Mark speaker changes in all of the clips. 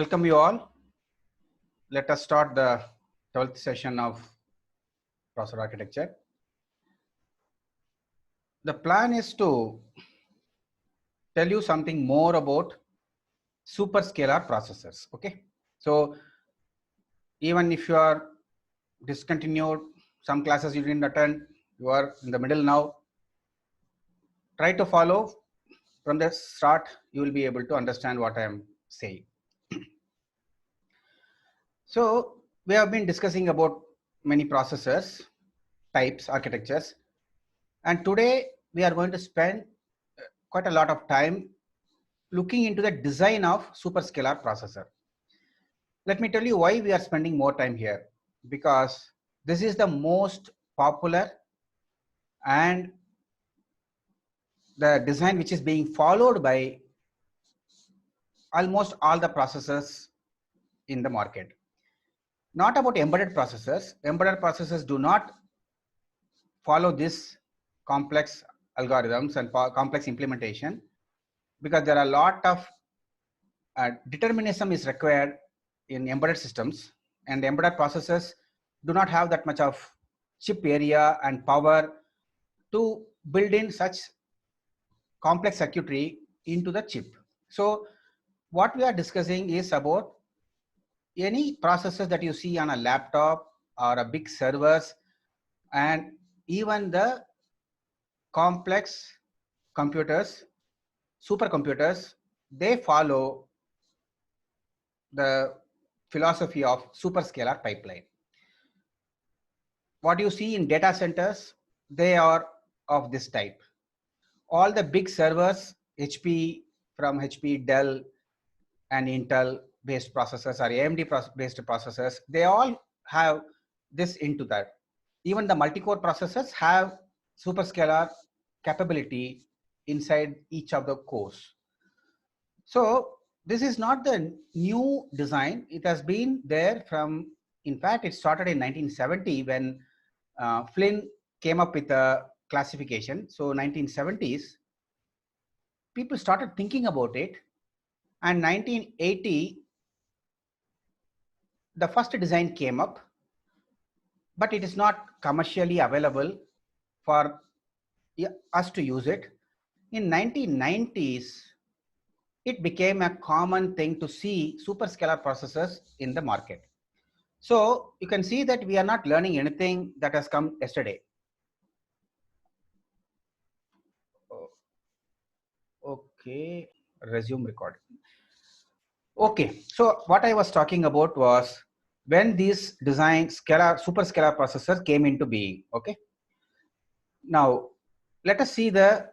Speaker 1: Welcome you all. Let us start the 12th session of processor architecture. The plan is to tell you something more about superscalar processors. Okay, so even if you are discontinued, some classes you didn't attend, you are in the middle now, try to follow from the start. You will be able to understand what I am saying. So we have been discussing about many processors, types, architectures, and today we are going to spend quite a lot of time looking into the design of superscalar processor. Let me tell you why we are spending more time here, because this is the most popular and the design which is being followed by almost all the processors in the market. Not about embedded processors. Embedded processors do not follow this complex algorithms and complex implementation, because there are a lot of determinism is required in embedded systems, and embedded processors do not have that much of chip area and power to build in such complex circuitry into the chip. So what we are discussing is about any processors that you see on a laptop or a big servers, and even the complex computers, supercomputers, they follow the philosophy of superscalar pipeline. What you see in data centers, they are of this type. All the big servers, HP, from HP, Dell, and Intel based processors or AMD based processors, they all have this into that. Even the multi-core processors have superscalar capability inside each of the cores. So this is not the new design. It has been there from, in fact, it started in 1970 when Flynn came up with a classification. So 1970s, people started thinking about it, and 1980, the first design came up, but it is not commercially available for us to use it. In 1990s, it became a common thing to see superscalar processors in the market. So you can see that we are not learning anything that has come yesterday. Okay, resume recording. Okay, so what I was talking about was when these design superscalar processors came into being. Okay, now let us see the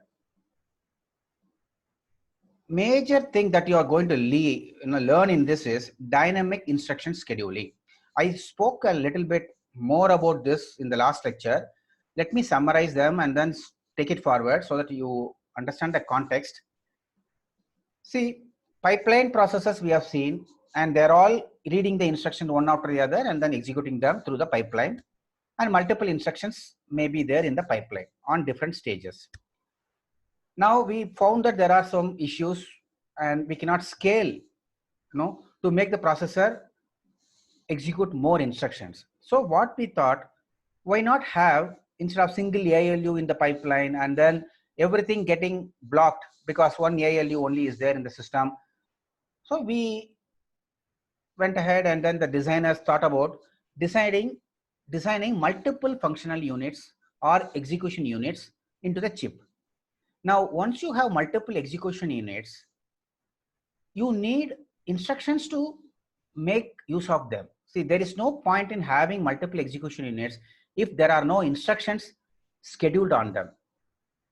Speaker 1: major thing that you are going to learn in this is dynamic instruction scheduling. I spoke a little bit more about this in the last lecture. Let me summarize them and then take it forward so that you understand the context. See, pipeline processes we have seen, and they're all reading the instruction one after the other and then executing them through the pipeline, and multiple instructions may be there in the pipeline on different stages. Now we found that there are some issues and we cannot scale, to make the processor execute more instructions. So what we thought, why not have, instead of single ALU in the pipeline and then everything getting blocked because one ALU only is there in the system. So we went ahead and then the designers thought about designing multiple functional units or execution units into the chip. Now, once you have multiple execution units, you need instructions to make use of them. See, there is no point in having multiple execution units if there are no instructions scheduled on them.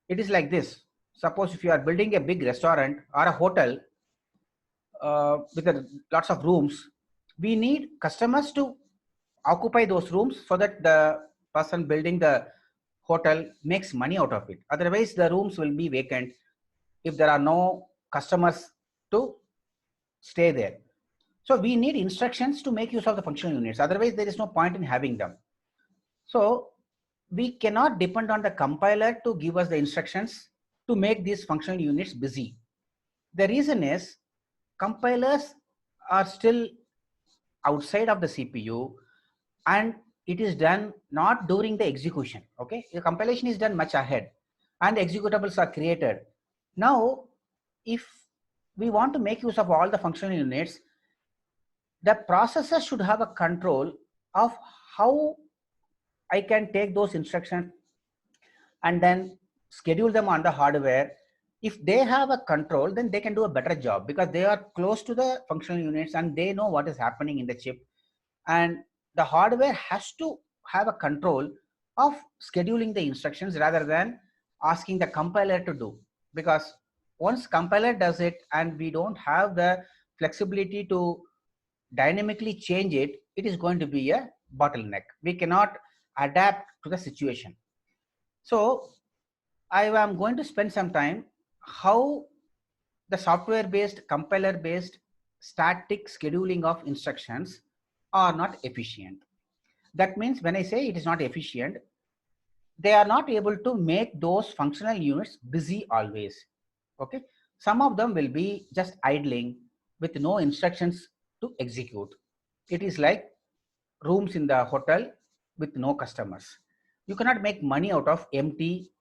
Speaker 1: It is like this. Suppose if you are building a big restaurant or a hotel with lots of rooms, we need customers to occupy those rooms so that the person building the hotel makes money out of it. Otherwise, the rooms will be vacant if there are no customers to stay there. So we need instructions to make use of the functional units. Otherwise, there is no point in having them. So we cannot depend on the compiler to give us the instructions to make these functional units busy. The reason is compilers are still outside of the CPU, and it is done not during the execution. Okay, the compilation is done much ahead and the executables are created. Now, if we want to make use of all the functional units, the processor should have a control of how I can take those instructions and then schedule them on the hardware. If they have a control, then they can do a better job because they are close to the functional units and they know what is happening in the chip. And the hardware has to have a control of scheduling the instructions rather than asking the compiler to do, because once compiler does it and we don't have the flexibility to dynamically change it, it is going to be a bottleneck. We cannot adapt to the situation. So I am going to spend some time how the software based, compiler based static scheduling of instructions are not efficient. That means when I say it is not efficient, they are not able to make those functional units busy always. Okay, some of them will be just idling with no instructions to execute. It is like rooms in the hotel with no customers. You cannot make money out of empty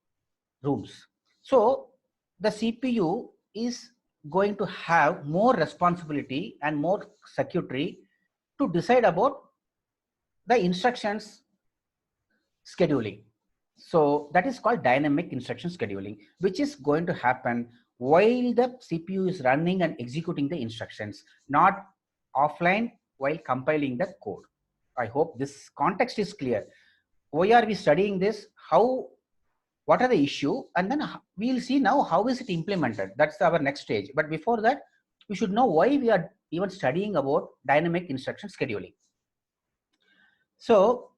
Speaker 1: rooms. So the CPU is going to have more responsibility and more circuitry to decide about the instructions scheduling. So that is called dynamic instruction scheduling, which is going to happen while the CPU is running and executing the instructions, not offline while compiling the code. I hope this context is clear. Why are we studying this? What are the issue? And then we'll see now how is it implemented. That's our next stage. But before that, we should know why we are even studying about dynamic instruction scheduling. So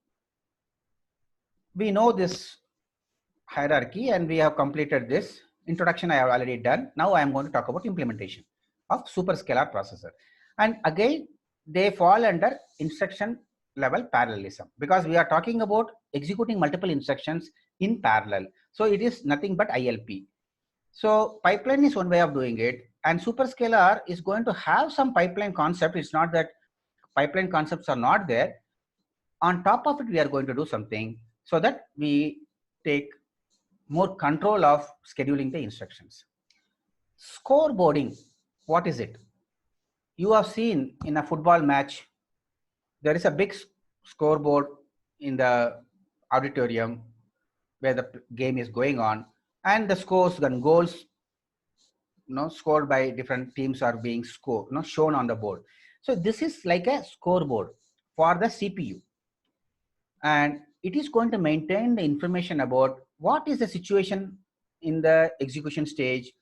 Speaker 1: we know this hierarchy and we have completed this. Introduction I have already done. Now I am going to talk about implementation of Superscalar processor. And again, they fall under instruction level parallelism because we are talking about executing multiple instructions in parallel. So it is nothing but ILP. So pipeline is one way of doing it, and Superscalar is going to have some pipeline concept. It's not that pipeline concepts are not there. On top of it, we are going to do something so that we take more control of scheduling the instructions. Scoreboarding, what is it? You have seen in a football match, there is a big scoreboard in the auditorium where the game is going on, and the scores and goals scored by different teams are being shown on the board. So this is like a scoreboard for the CPU, and it is going to maintain the information about what is the situation in the execution stage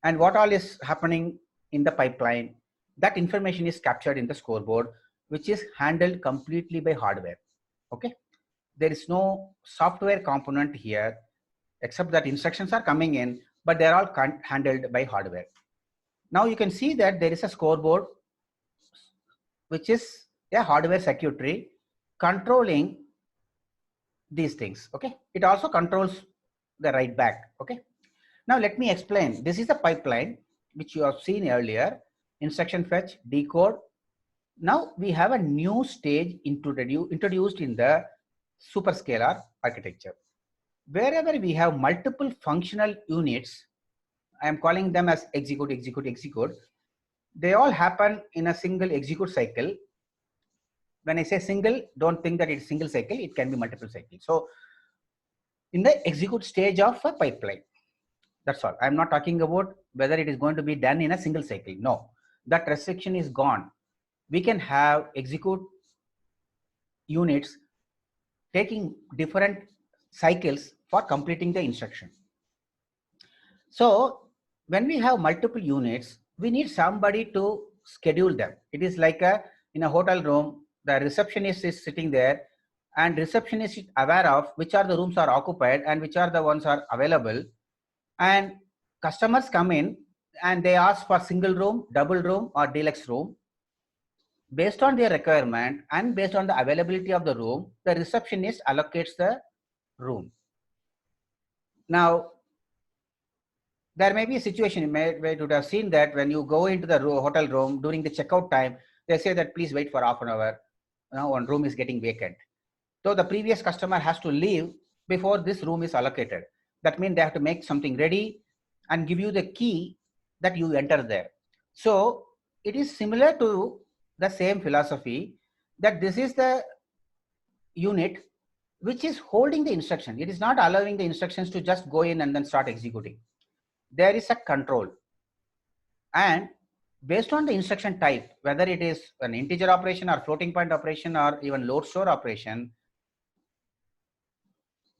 Speaker 1: and what all is happening in the pipeline. That information is captured in the scoreboard, which is handled completely by hardware. Okay, there is no software component here except that instructions are coming in, but they're all handled by hardware. Now you can see that there is a scoreboard, which is a hardware circuitry controlling these things. Okay, it also controls the write back. Okay, now let me explain. This is the pipeline which you have seen earlier: instruction fetch, decode. Now we have a new stage introduced in the Superscalar architecture. Wherever we have multiple functional units, I am calling them as execute, execute, execute. They all happen in a single execute cycle. When I say single, don't think that it's single cycle, it can be multiple cycles. So in the execute stage of a pipeline, that's all. I'm not talking about whether it is going to be done in a single cycle. No, that restriction is gone. We can have execute units taking different cycles for completing the instruction. So when we have multiple units, we need somebody to schedule them. It is like in a hotel room, the receptionist is sitting there, and receptionist is aware of which are the rooms are occupied and which are the ones are available. And customers come in and they ask for single room, double room, or deluxe room. Based on their requirement and based on the availability of the room, the receptionist allocates the room. Now, there may be a situation where you would have seen that when you go into the hotel room during the checkout time, They say that please wait for half an hour. Now one room is getting vacant. So the previous customer has to leave before this room is allocated. That means they have to make something ready and give you the key that you enter there. So it is similar to the same philosophy, that this is the unit which is holding the instruction. It is not allowing the instructions to just go in and then start executing. There is a control, and based on the instruction type, whether it is an integer operation or floating point operation or even load store operation,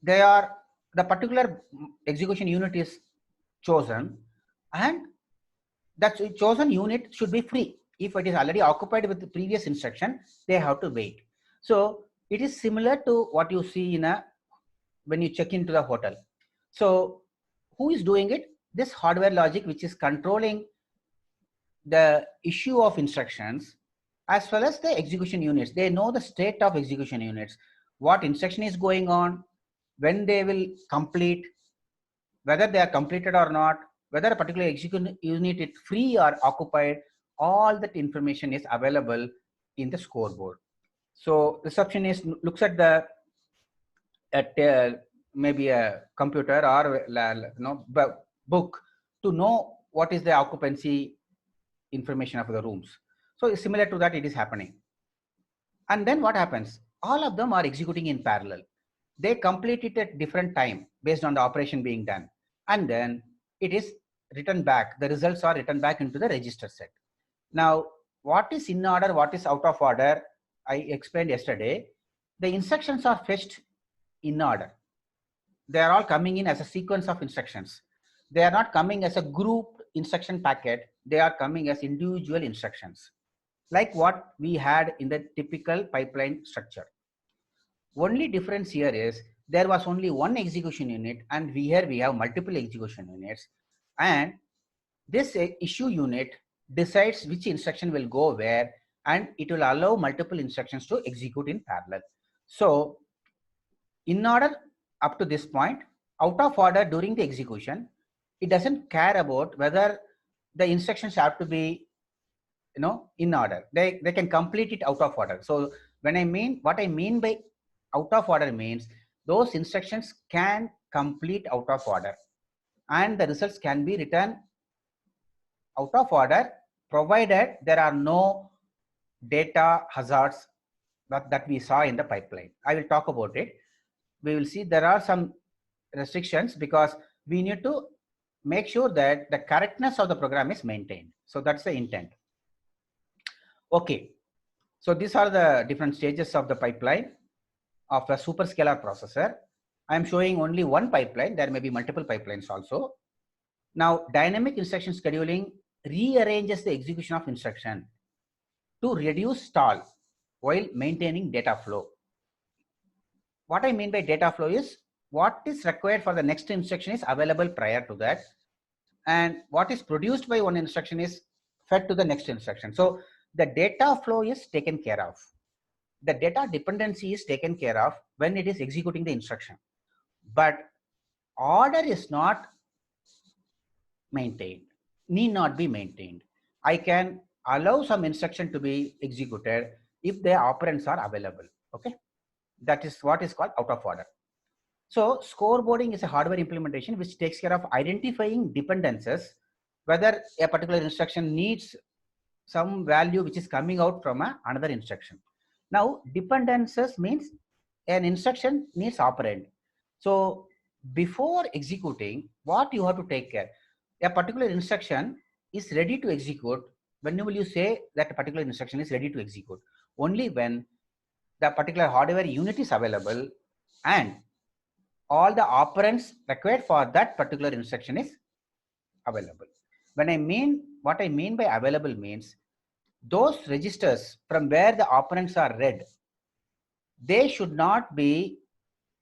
Speaker 1: the particular execution unit is chosen, and that chosen unit should be free. If it is already occupied with the previous instruction, they have to wait. So it is similar to what you see when you check into the hotel. So who is doing it? This hardware logic, which is controlling the issue of instructions as well as the execution units. They know the state of execution units, what instruction is going on, when they will complete, whether they are completed or not, whether a particular execution unit is free or occupied. All that information is available in the scoreboard. So receptionist looks at maybe a computer or book to know what is the occupancy information of the rooms. So similar to that, it is happening. And then what happens? All of them are executing in parallel. They complete it at different time based on the operation being done. And then it is written back. The results are written back into the register set. Now, what is in order, what is out of order, I explained yesterday. The instructions are fetched in order. They are all coming in as a sequence of instructions. They are not coming as a group instruction packet. They are coming as individual instructions, like what we had in the typical pipeline structure. Only difference here is there was only one execution unit, and here we have multiple execution units, and this issue unit decides which instruction will go where, and it will allow multiple instructions to execute in parallel. So in order up to this point, out of order during the execution, it doesn't care about whether the instructions have to be in order. They can complete it out of order. So what I mean by out of order means those instructions can complete out of order, and the results can be written out of order, provided there are no data hazards that we saw in the pipeline. I will talk about it. We will see there are some restrictions because we need to make sure that the correctness of the program is maintained. So that's the intent. Okay. So these are the different stages of the pipeline of a Superscalar processor. I am showing only one pipeline. There may be multiple pipelines also. Now, dynamic instruction scheduling rearranges the execution of instruction to reduce stall while maintaining data flow. What I mean by data flow is what is required for the next instruction is available prior to that, and what is produced by one instruction is fed to the next instruction. So the data flow is taken care of. The data dependency is taken care of when it is executing the instruction, but order is not maintained, need not be maintained. I can allow some instruction to be executed if the operands are available. Okay, that is what is called out of order. So scoreboarding is a hardware implementation which takes care of identifying dependencies, whether a particular instruction needs some value which is coming out from another instruction. Now, dependencies means an instruction needs operand. So before executing, what you have to take care, a particular instruction is ready to execute. When will you say that a particular instruction is ready to execute? Only when the particular hardware unit is available and all the operands required for that particular instruction is available. What I mean by available means those registers from where the operands are read, they should not be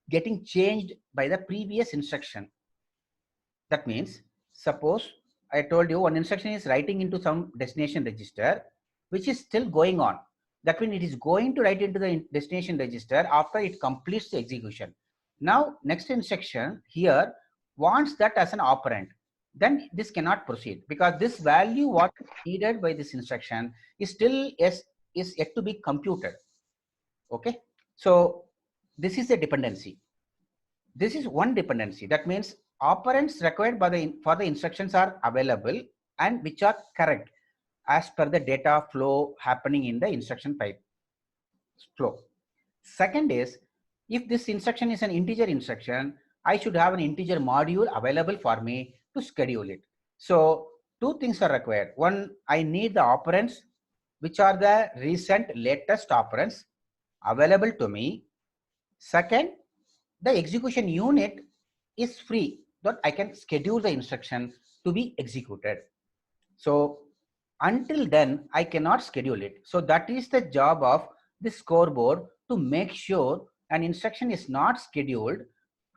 Speaker 1: getting changed by the previous instruction. That means, suppose I told you one instruction is writing into some destination register, which is still going on. That means it is going to write into the destination register after it completes the execution. Now, next instruction here wants that as an operand. Then this cannot proceed because this value what needed by this instruction is still is yet to be computed. Okay, so this is a dependency. This is one dependency. That means operands required by for the instructions are available and which are correct as per the data flow happening in the instruction pipe flow. Second is, if this instruction is an integer instruction, I should have an integer module available for me to schedule it. So two things are required. One, I need the operands, which are the recent latest operands available to me. Second, the execution unit is free, that I can schedule the instruction to be executed. So until then, I cannot schedule it. So that is the job of the scoreboard, to make sure an instruction is not scheduled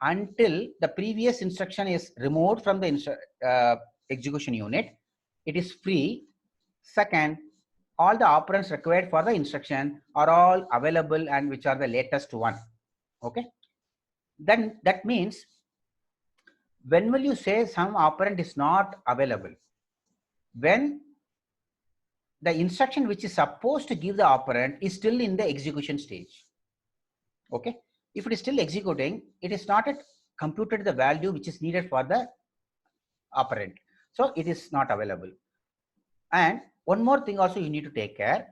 Speaker 1: until the previous instruction is removed from the execution unit. It is free. Second, all the operands required for the instruction are all available and which are the latest one. Okay. Then that means, when will you say some operand is not available? When the instruction which is supposed to give the operand is still in the execution stage. Okay. If it is still executing, it is not yet computed the value which is needed for the operand. So it is not available. And one more thing also you need to take care.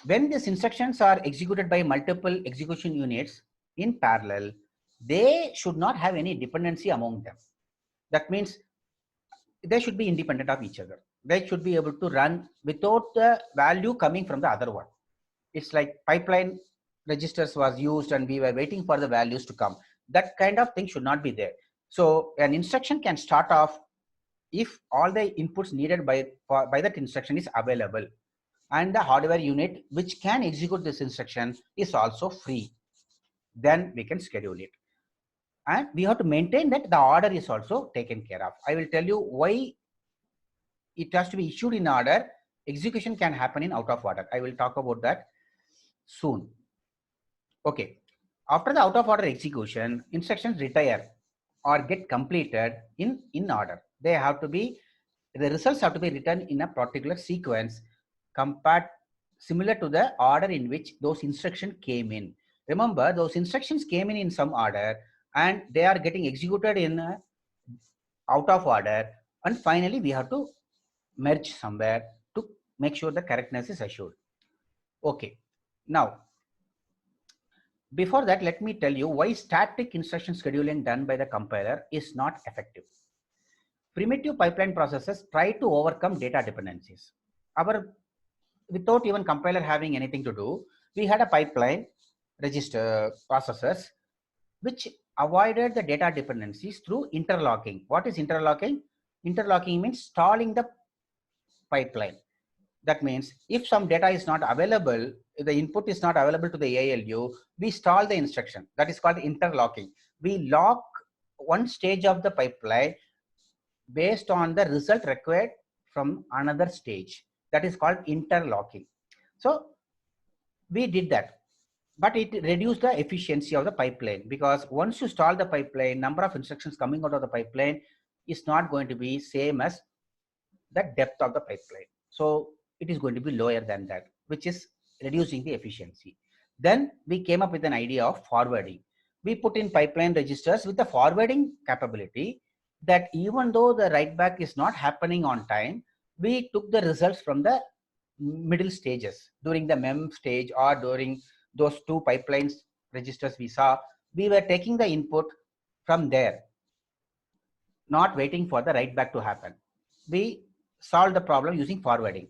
Speaker 1: When these instructions are executed by multiple execution units in parallel, they should not have any dependency among them. That means they should be independent of each other. They should be able to run without the value coming from the other one. It's like pipeline registers was used and we were waiting for the values to come. That kind of thing should not be there. So an instruction can start off if all the inputs needed by that instruction is available, and the hardware unit which can execute this instruction is also free. Then we can schedule it. And we have to maintain that the order is also taken care of. I will tell you why it has to be issued in order. Execution can happen in out of order. I will talk about that soon. Okay. After the out of order execution, instructions retire or get completed in order. They have to be, the results have to be written in a particular sequence compared similar to the order in which those instructions came in. Remember, those instructions came in some order and they are getting executed in out of order, and finally we have to merge somewhere to make sure the correctness is assured. Okay. Now, before that, let me tell you why static instruction scheduling done by the compiler is not effective. Primitive pipeline processes try to overcome data dependencies. Without even compiler having anything to do, we had a pipeline register processors which avoided the data dependencies through interlocking. What is interlocking? Interlocking means stalling the pipeline. That means if some data is not available, if the input is not available to the ALU, we stall the instruction. That is called interlocking. We lock one stage of the pipeline based on the result required from another stage. That is called interlocking. So we did that, but it reduced the efficiency of the pipeline, because once you stall the pipeline, number of instructions coming out of the pipeline is not going to be same as the depth of the pipeline. So it is going to be lower than that, which is reducing the efficiency. Then we came up with an idea of forwarding. We put in pipeline registers with the forwarding capability, that even though the write back is not happening on time, we took the results from the middle stages during the mem stage or during those two pipelines registers we saw. We were taking the input from there, not waiting for the write back to happen. We solved the problem using forwarding.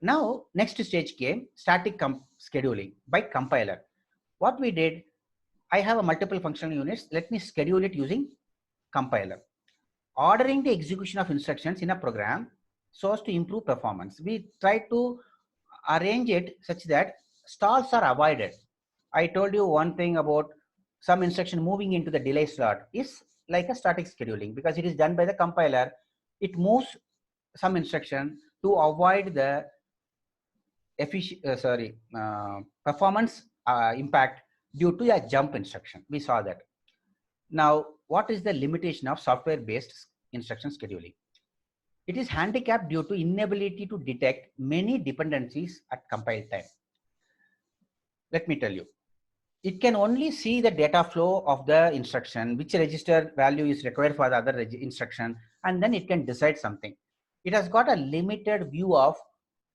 Speaker 1: Now, next stage came static scheduling by compiler. What we did, I have a multiple functional units. Let me schedule it using compiler. Ordering the execution of instructions in a program so as to improve performance. We try to arrange it such that stalls are avoided. I told you one thing about some instruction moving into the delay slot is like a static scheduling, because it is done by the compiler. It moves some instruction to avoid the performance impact due to a jump instruction. We saw that. Now, what is the limitation of software-based instruction scheduling? It is handicapped due to inability to detect many dependencies at compile time. Let me tell you. It can only see the data flow of the instruction, which register value is required for the other instruction, and then it can decide something. It has got a limited view of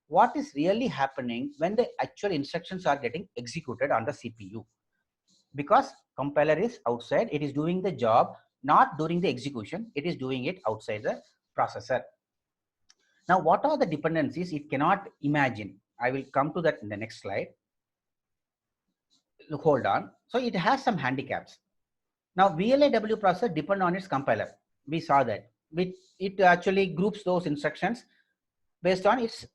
Speaker 1: what is really happening when the actual instructions are getting executed on the CPU. Because compiler is outside, it is doing the job, not during the execution, it is doing it outside the processor. Now, what are the dependencies it cannot imagine? I will come to that in the next slide. Hold on. So it has some handicaps. Now, VLAW processor depend on its compiler. We saw that. It actually groups those instructions based on its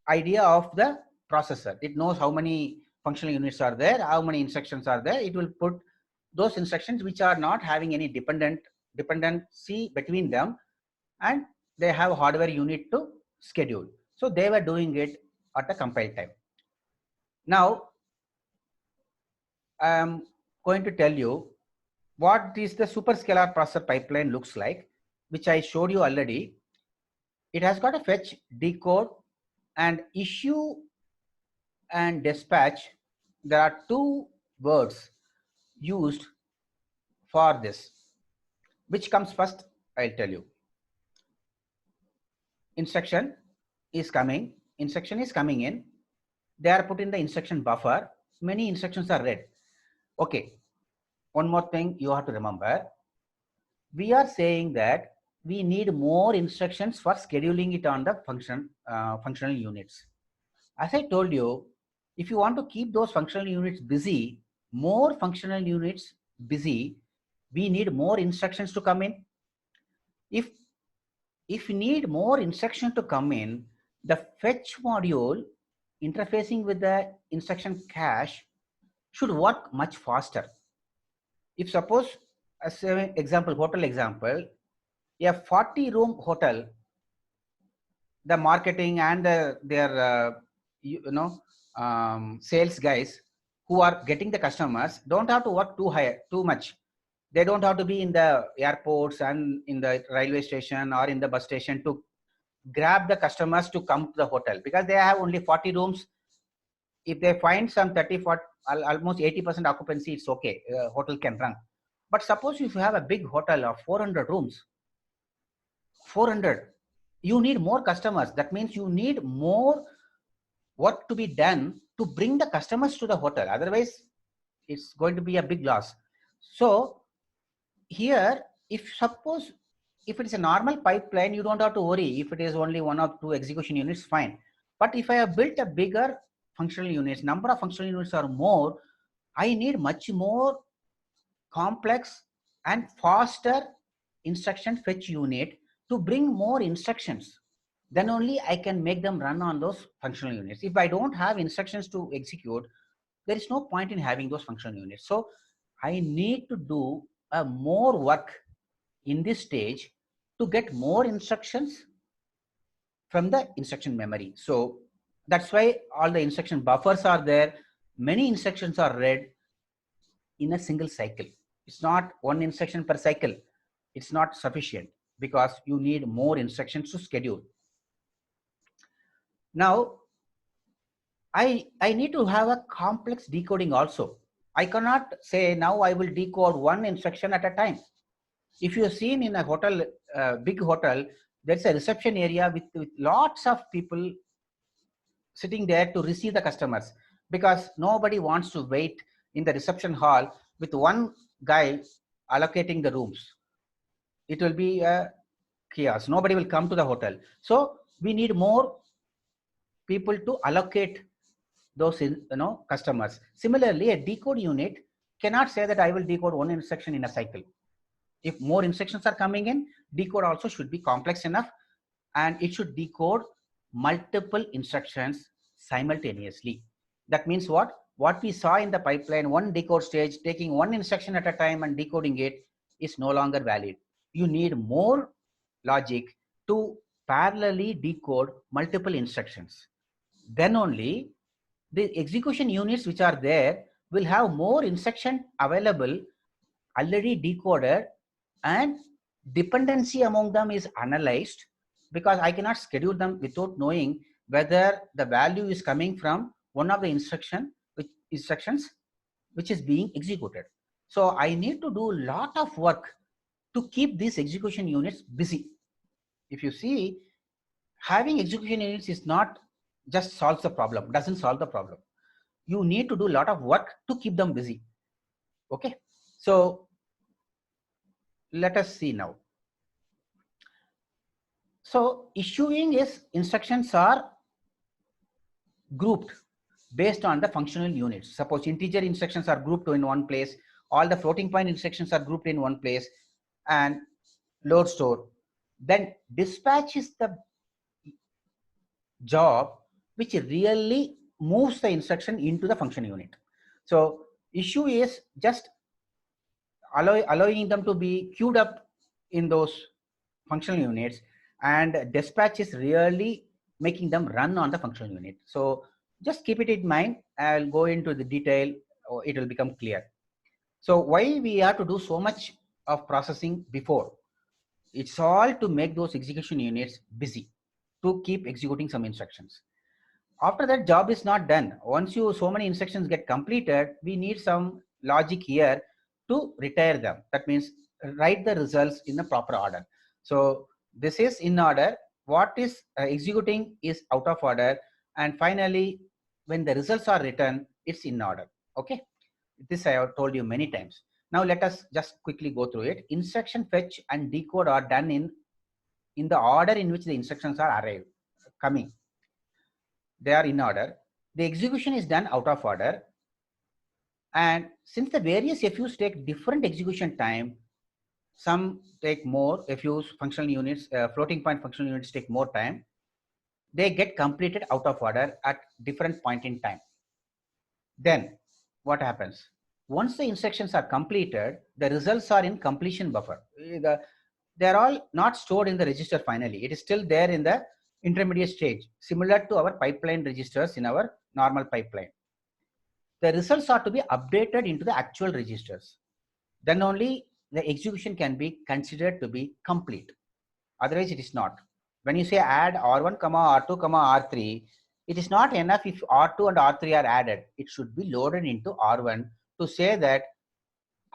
Speaker 1: idea of the processor. It knows how many functional units are there, how many instructions are there. It will put those instructions which are not having any dependency between them, and they have a hardware unit to schedule. So they were doing it at the compile time. Now, I'm going to tell you what is the superscalar processor pipeline looks like, which I showed you already. It has got a fetch, decode, and issue and dispatch. There are two words used for this. Which comes first? I'll tell you. Instruction is coming in. They are put in the instruction buffer. Many instructions are read. Okay. One more thing you have to remember. We are saying that we need more instructions for scheduling it on the functional units. As I told you, if you want to keep those functional units busy, more functional units busy, we need more instructions to come in. If we need more instruction to come in, the fetch module interfacing with the instruction cache should work much faster. If suppose, as an example, hotel example, a 40-room hotel, the marketing and their sales guys who are getting the customers don't have to work too much. They don't have to be in the airports and in the railway station or in the bus station to grab the customers to come to the hotel, because they have only 40 rooms. If they find some 30, 40, almost 80% occupancy, it's okay. Hotel can run. But suppose if you have a big hotel of 400 rooms, 400, you need more customers. That means you need more work to be done to bring the customers to the hotel. Otherwise, it's going to be a big loss. So here, if it is a normal pipeline, you don't have to worry. If it is only one or two execution units, fine. But if I have built a bigger functional units, number of functional units are more, I need much more complex and faster instruction fetch unit to bring more instructions. Then only I can make them run on those functional units. If I don't have instructions to execute, there is no point in having those functional units. So I need to do more work in this stage to get more instructions from the instruction memory. So that's why all the instruction buffers are there. Many instructions are read in a single cycle. It's not one instruction per cycle. It's not sufficient because you need more instructions to schedule. Now, I need to have a complex decoding also. I cannot say now I will decode one instruction at a time. If you have seen in a hotel, big hotel, there's a reception area with lots of people sitting there to receive the customers, because nobody wants to wait in the reception hall with one guy allocating the rooms. It will be a chaos. Nobody will come to the hotel. So we need more people to allocate those customers. Similarly, a decode unit cannot say that I will decode one instruction in a cycle. If more instructions are coming in, decode also should be complex enough, and it should decode multiple instructions simultaneously. That means what? What we saw in the pipeline, one decode stage, taking one instruction at a time and decoding it, is no longer valid. You need more logic to parallelly decode multiple instructions. Then only the execution units which are there will have more instruction available, already decoded, and dependency among them is analyzed, because I cannot schedule them without knowing whether the value is coming from one of the instructions which is being executed. So I need to do a lot of work to keep these execution units busy. If you see, having execution units is not just solves the problem, doesn't solve the problem. You need to do a lot of work to keep them busy. Okay, so let us see now. So issuing is instructions are grouped based on the functional units. Suppose integer instructions are grouped in one place, all the floating point instructions are grouped in one place, and load store. Then dispatch is the job which really moves the instruction into the function unit. So issue is just allowing them to be queued up in those functional units, and dispatch is really making them run on the functional unit. So just keep it in mind. I'll go into the detail, or it will become clear. So why we have to do so much of processing before? It's all to make those execution units busy, to keep executing some instructions. After that, job is not done. Once so many instructions get completed, we need some logic here to retire them. That means write the results in the proper order. So this is in order. What is executing is out of order. And finally, when the results are written, it's in order. Okay. This I have told you many times. Now let us just quickly go through it. Instruction fetch and decode are done in the order in which the instructions are coming. They are in order. The execution is done out of order. And since the various FUs take different execution time, some take more FUs, functional units, floating point functional units take more time. They get completed out of order at different point in time. Then what happens? Once the instructions are completed, the results are in completion buffer. They are all not stored in the register finally. It is still there in the intermediate stage, similar to our pipeline registers in our normal pipeline. The results are to be updated into the actual registers. Then only the execution can be considered to be complete. Otherwise, it is not. When you say add R1, R2, R3, it is not enough if R2 and R3 are added. It should be loaded into R1 to say that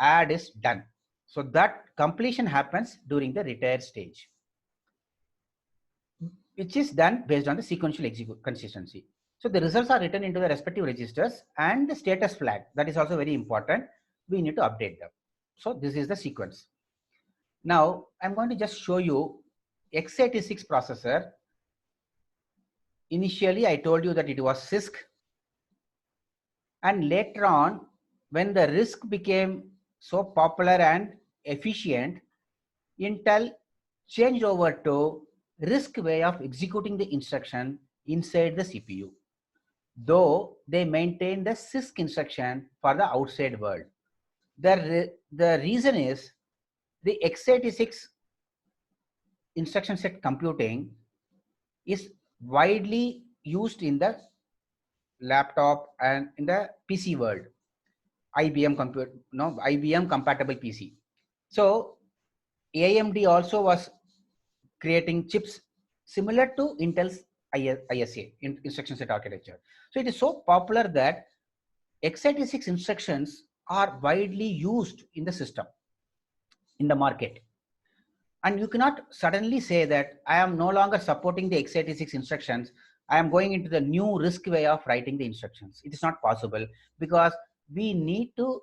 Speaker 1: add is done. So that completion happens during the retired stage, which is done based on the sequential consistency. So the results are written into the respective registers, and the status flag, that is also very important. We need to update them. So this is the sequence. Now I'm going to just show you x86 processor. Initially I told you that it was CISC, and later on when the RISC became so popular and efficient, Intel changed over to RISC way of executing the instruction inside the CPU, though they maintain the CISC instruction for the outside world. The reason is the x86 instruction set computing is widely used in the laptop and in the PC world. IBM compatible PC. So AMD also was creating chips similar to Intel's ISA, instruction set architecture. So it is so popular that x86 instructions are widely used in the system, in the market. And you cannot suddenly say that I am no longer supporting the x86 instructions, I am going into the new RISC way of writing the instructions. It is not possible, because we need to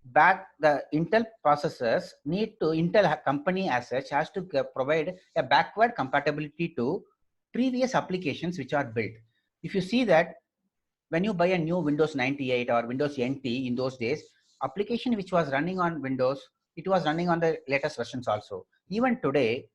Speaker 1: back the Intel processors, Intel company as such has to provide a backward compatibility to previous applications which are built. If you see that when you buy a new Windows 98 or Windows NT in those days, application which was running on Windows, it was running on the latest versions also. Even today,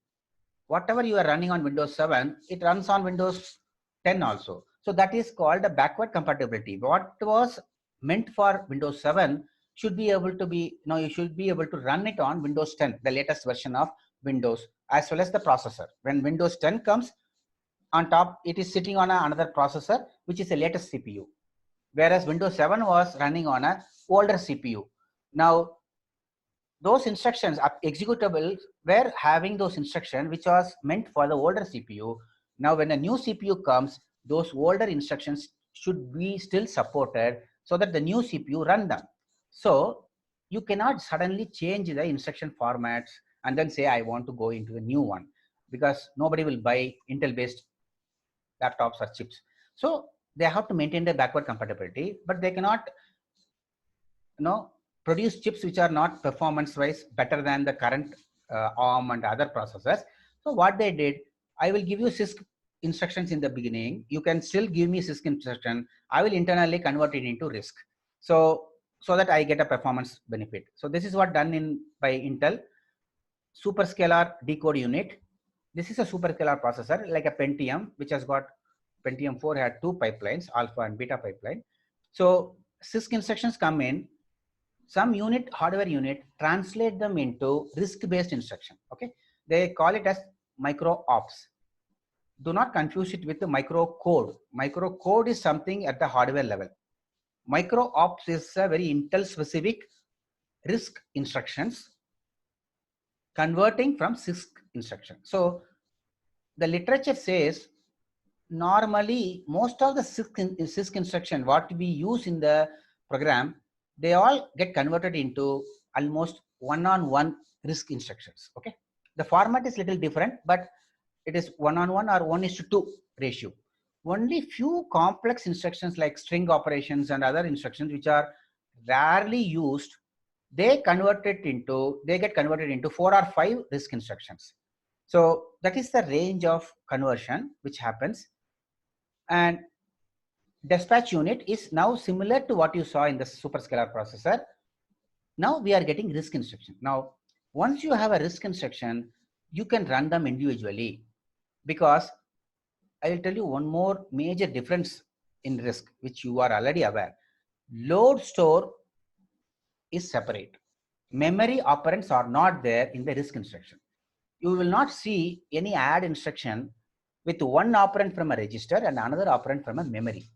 Speaker 1: whatever you are running on Windows 7, it runs on Windows 10 also. So that is called a backward compatibility. What was meant for Windows 7 should be able to be, you should be able to run it on Windows 10, the latest version of Windows, as well as the processor. When Windows 10 comes on top, it is sitting on another processor, which is the latest CPU. Whereas Windows 7 was running on an older CPU. Now, those instructions executable were having those instructions which was meant for the older CPU. Now when a new CPU comes, those older instructions should be still supported so that the new CPU run them. So you cannot suddenly change the instruction formats and then say I want to go into the new one, because nobody will buy Intel based laptops or chips. So they have to maintain the backward compatibility, but they cannot produce chips which are not performance wise better than the current ARM and other processors. So what they did, I will give you CISC instructions in the beginning. You can still give me CISC instruction. I will internally convert it into RISC. So that I get a performance benefit. So this is what done by Intel. Superscalar decode unit. This is a superscalar processor like a Pentium, which has got Pentium 4 had two pipelines, alpha and beta pipeline. So CISC instructions come in, some unit, hardware unit, translate them into RISC-based instruction. Okay, they call it as micro ops. Do not confuse it with the micro code. Micro code is something at the hardware level. Micro ops is a very Intel specific RISC instructions converting from CISC instruction. So the literature says normally most of the CISC instruction what we use in the program, they all get converted into almost one-on-one RISC instructions. Okay, the format is little different, but it is one-on-one or 1:2 ratio. Only few complex instructions like string operations and other instructions which are rarely used, they get converted into 4 or 5 RISC instructions. So that is the range of conversion which happens. And dispatch unit is now similar to what you saw in the superscalar processor. Now we are getting RISC instruction. Now, once you have a RISC instruction, you can run them individually, because I will tell you one more major difference in RISC, which you are already aware. Load store is separate. Memory operands are not there in the RISC instruction. You will not see any add instruction with one operand from a register and another operand from a memory.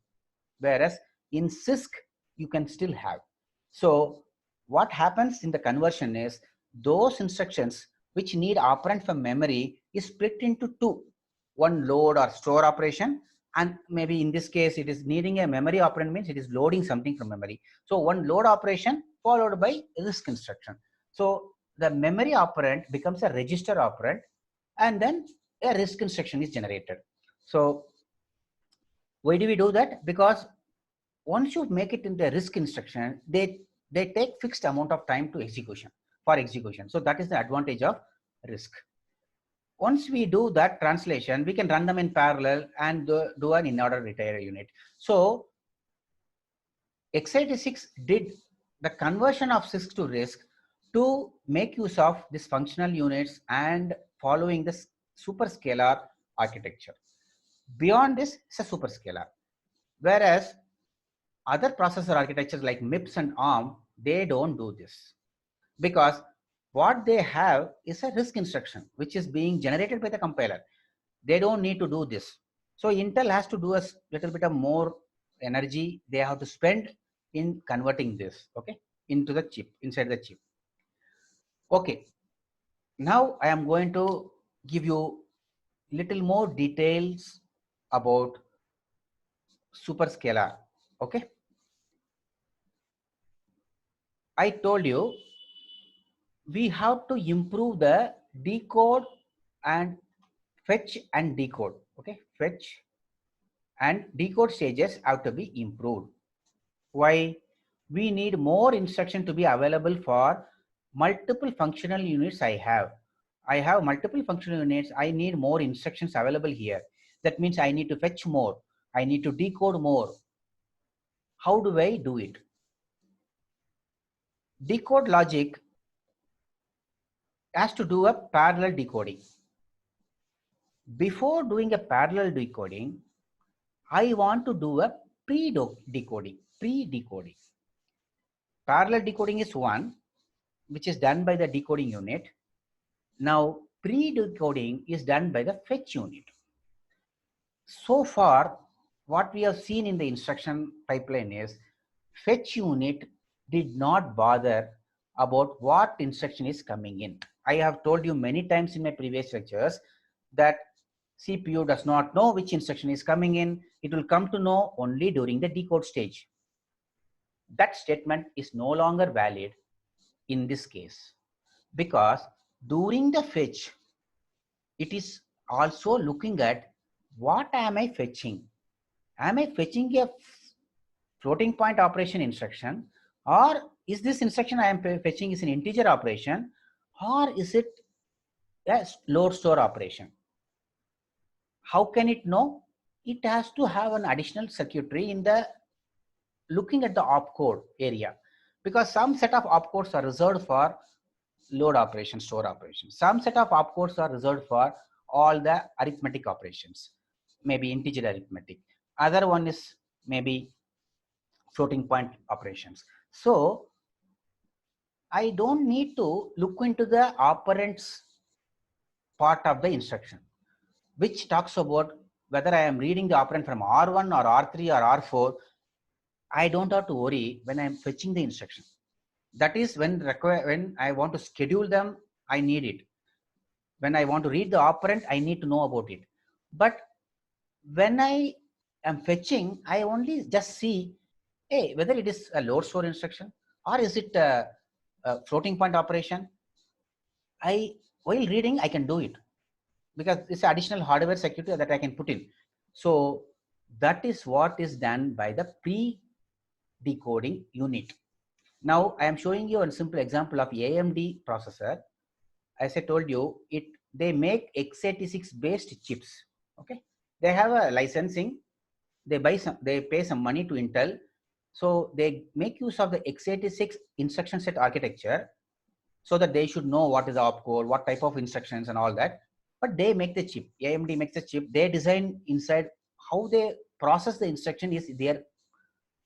Speaker 1: Whereas in CISC, you can still have. So what happens in the conversion is those instructions which need operand from memory is split into two. One load or store operation, and maybe in this case it is needing a memory operand, means it is loading something from memory. So one load operation followed by RISC instruction. So the memory operand becomes a register operand, and then a RISC instruction is generated. So why do we do that? Because once you make it in the RISC instruction, they take fixed amount of time to execution. So that is the advantage of RISC. Once we do that translation, we can run them in parallel and do an in-order retire unit. So x86 did the conversion of CISC to RISC to make use of these functional units and following this superscalar architecture. Beyond this, it's a superscalar. Whereas other processor architectures like MIPS and ARM, they don't do this, because what they have is a RISC instruction which is being generated by the compiler. They don't need to do this. So Intel has to do a little bit of more energy they have to spend in converting this, okay, into the chip, inside the chip. Okay, now I am going to give you little more details about superscalar. Okay, I told you we have to improve the decode and fetch and decode. Okay, fetch and decode stages have to be improved. Why? We need more instruction to be available for multiple functional units I have. I have multiple functional units. I need more instructions available here. That means I need to fetch more. I need to decode more. How do I do it? Decode logic has to do a parallel decoding. Before doing a parallel decoding, I want to do a pre-decoding. Parallel decoding is one, which is done by the decoding unit. Now, pre-decoding is done by the fetch unit. So far, what we have seen in the instruction pipeline is fetch unit did not bother about what instruction is coming in. I have told you many times in my previous lectures that CPU does not know which instruction is coming in. It will come to know only during the decode stage. That statement is no longer valid in this case, because during the fetch, it is also looking at what am I fetching. Am I fetching a floating point operation instruction, or is this instruction I am fetching is an integer operation, or is it a load store operation? How can it know? It has to have an additional circuitry in the looking at the opcode area, because some set of opcodes are reserved for load operations, store operations. Some set of opcodes are reserved for all the arithmetic operations, maybe integer arithmetic. Other one is maybe floating point operations. So I don't need to look into the operands part of the instruction, which talks about whether I am reading the operand from R1 or R3 or R4. I don't have to worry when I'm fetching the instruction. That is when I want to schedule them, I need it. When I want to read the operand, I need to know about it. But when I am fetching, I only just see, hey, whether it is a load store instruction or is it a floating point operation. While reading, I can do it because it's additional hardware security that I can put in. So that is what is done by the pre-decoding unit. Now I am showing you a simple example of AMD processor. As I told you, they make x86 based chips. Okay, they have a licensing. They pay some money to Intel, so they make use of the x86 instruction set architecture, so that they should know what is the opcode, what type of instructions and all that. But they make the chip. AMD makes the chip. They design inside how they process the instruction is there.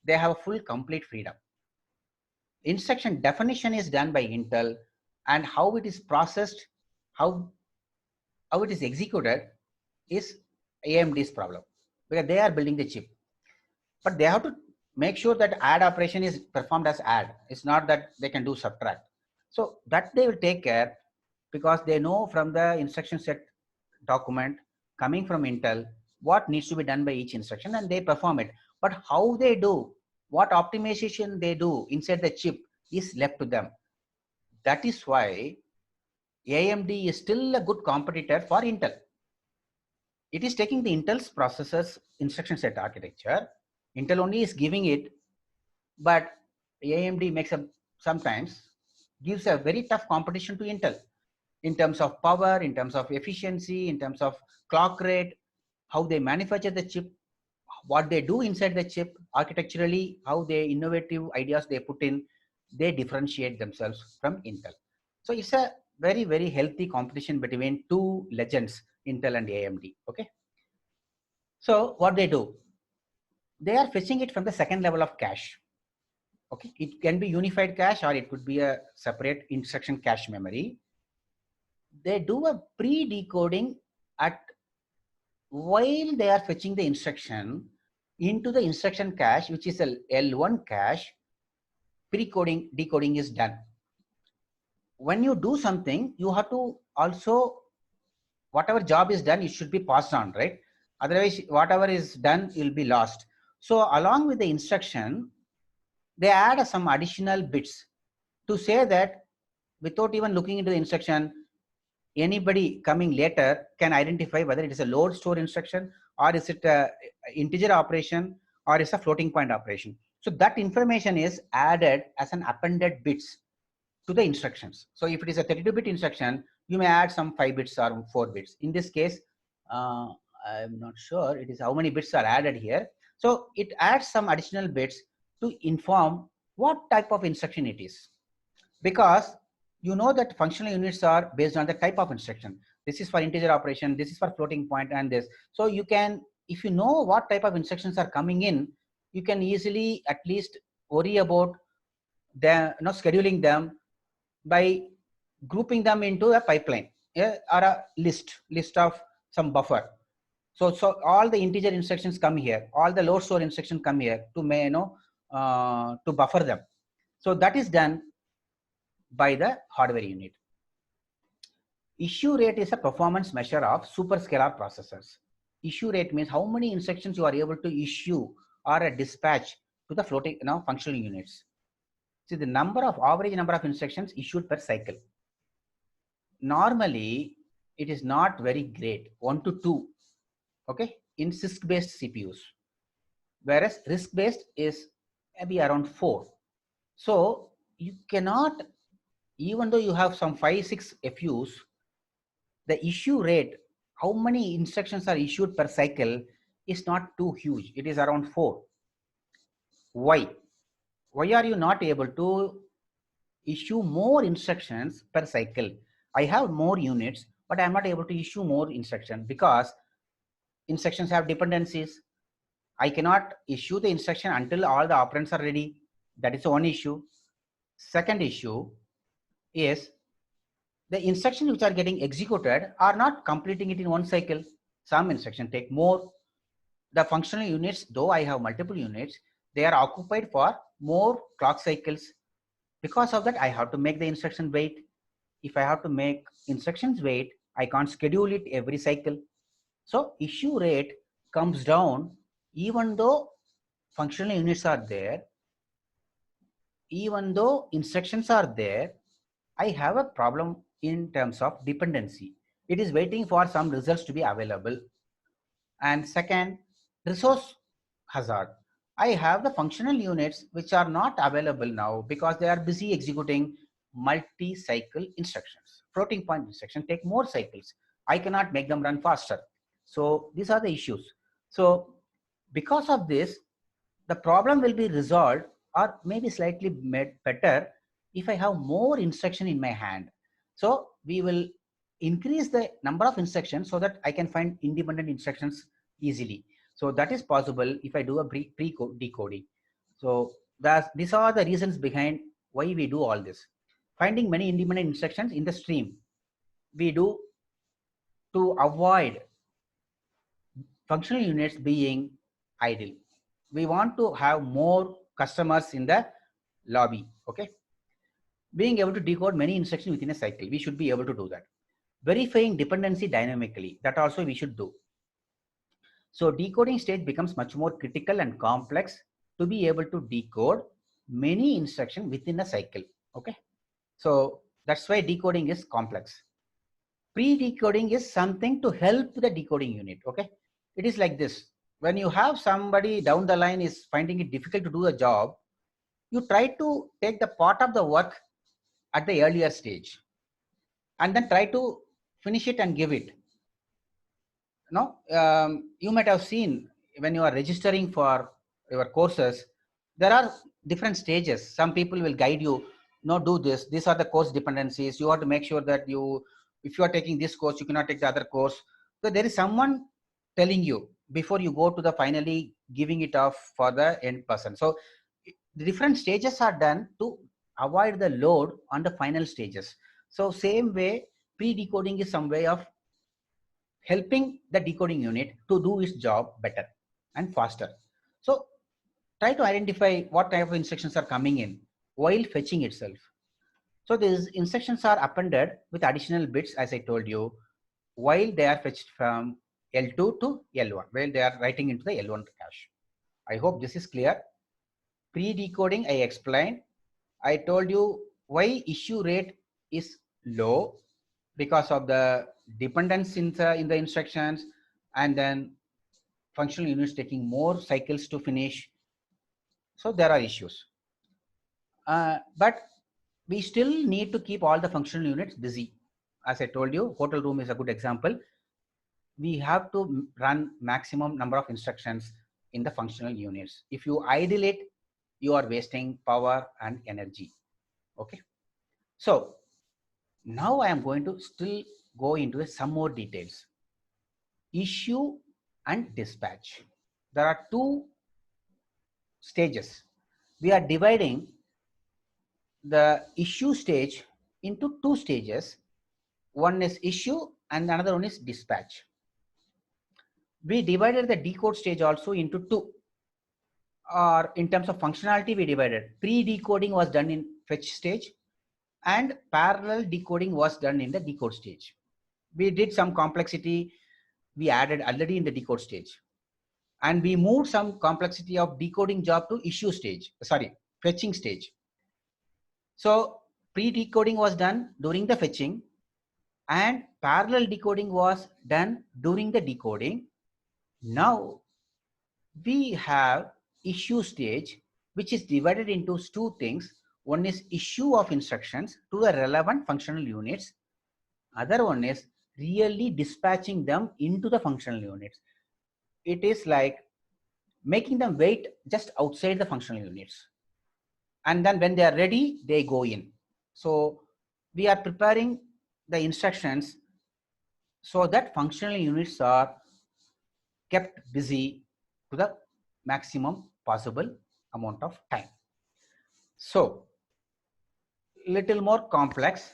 Speaker 1: They have a full complete freedom. Instruction definition is done by Intel, and how it is processed, how it is executed is AMD's problem, because they are building the chip. But they have to make sure that add operation is performed as add. It's not that they can do subtract. So that they will take care, because they know from the instruction set document coming from Intel what needs to be done by each instruction, and they perform it. But how they do, what optimization they do inside the chip is left to them. That is why AMD is still a good competitor for Intel. It is taking the Intel's processors instruction set architecture. Intel only is giving it, but AMD makes sometimes gives a very tough competition to Intel in terms of power, in terms of efficiency, in terms of clock rate, how they manufacture the chip, what they do inside the chip architecturally, how they innovative ideas they put in, they differentiate themselves from Intel. So it's a very, very healthy competition between two legends, Intel and AMD. Okay. So what they do, they are fetching it from the second level of cache. Okay. It can be unified cache, or it could be a separate instruction cache memory. They do a pre-decoding at while they are fetching the instruction into the instruction cache, which is a L1 cache. Decoding is done. When you do something, you have to also, whatever job is done, it should be passed on, right? Otherwise, whatever is done will be lost. So along with the instruction, they add some additional bits to say that without even looking into the instruction, anybody coming later can identify whether it is a load store instruction, or is it a integer operation, or is a floating point operation. So that information is added as an appended bits to the instructions. So if it is a 32-bit instruction, you may add some 5 bits or 4 bits. In this case, I'm not sure it is how many bits are added here. So it adds some additional bits to inform what type of instruction it is, because you know that functional units are based on the type of instruction. This is for integer operation, this is for floating point, and this. So you can, if you know what type of instructions are coming in, you can easily at least worry about them, scheduling them by grouping them into a pipeline, or a list of some buffer. So all the integer instructions come here, all the load store instructions come here to to buffer them. So that is done by the hardware unit. Issue rate is a performance measure of superscalar processors. Issue rate means how many instructions you are able to issue or a dispatch to the floating, functional units. See the average number of instructions issued per cycle. Normally, it is not very great, 1 to 2, okay, in CISC-based CPUs, whereas RISC-based is maybe around 4. So you cannot, even though you have some 5-6 FUs, the issue rate, how many instructions are issued per cycle, is not too huge. It is around 4. Why? Why are you not able to issue more instructions per cycle? I have more units, but I am not able to issue more instructions because instructions have dependencies. I cannot issue the instruction until all the operands are ready. That is one issue. Second issue is the instructions which are getting executed are not completing it in one cycle. Some instructions take more. The functional units, though I have multiple units, they are occupied for more clock cycles. Because of that, I have to make the instruction wait. If I have to make instructions wait, I can't schedule it every cycle. So issue rate comes down even though functional units are there, even though instructions are there. I have a problem in terms of dependency. It is waiting for some results to be available. And second, resource hazard. I have the functional units which are not available now because they are busy executing multi-cycle instructions. Floating point instruction take more cycles. I cannot make them run faster. So these are the issues. So because of this, the problem will be resolved or maybe slightly made better if I have more instruction in my hand. So we will increase the number of instructions so that I can find independent instructions easily. So that is possible if I do a pre-decoding. So these are the reasons behind why we do all this. Finding many independent instructions in the stream, we do to avoid functional units being idle. We want to have more customers in the lobby, okay? Being able to decode many instructions within a cycle, we should be able to do that. Verifying dependency dynamically, that also we should do. So decoding stage becomes much more critical and complex to be able to decode many instructions within a cycle, okay? So that's why decoding is complex. Pre-decoding is something to help the decoding unit, okay? It is like this. When you have somebody down the line is finding it difficult to do a job, you try to take the part of the work at the earlier stage and then try to finish it and give it. No, you might have seen when you are registering for your courses, there are different stages. Some people will guide you, no, do this. These are the course dependencies. You have to make sure that if you are taking this course, you cannot take the other course. So there is someone telling you before you go to the finally giving it off for the end person. So the different stages are done to avoid the load on the final stages. So same way, pre-decoding is some way of helping the decoding unit to do its job better and faster. So try to identify what type of instructions are coming in while fetching itself. So these instructions are appended with additional bits, as I told you, while they are fetched from L2 to L1, while they are writing into the L1 cache. I hope this is clear. Pre-decoding, I explained. I told you why issue rate is low because of the dependence in the instructions, and then functional units taking more cycles to finish. So there are issues. But we still need to keep all the functional units busy. As I told you, hotel room is a good example. We have to run maximum number of instructions in the functional units. If you idle it, you are wasting power and energy. Okay. So now I am going to still go into some more details. Issue and dispatch. There are two stages. We are dividing the issue stage into two stages. One is issue and another one is dispatch. We divided the decode stage also into two. Or in terms of functionality, we divided. Pre-decoding was done in fetch stage and parallel decoding was done in the decode stage. We did some complexity we added already in the decode stage, and we moved some complexity of decoding job to fetching stage. So pre-decoding was done during the fetching and parallel decoding was done during the decoding. Now we have issue stage, which is divided into two things. One is issue of instructions to the relevant functional units. Other one is really dispatching them into the functional units. It is like making them wait just outside the functional units. And then when they are ready, they go in. So we are preparing the instructions so that functional units are kept busy to the maximum possible amount of time. So little more complex.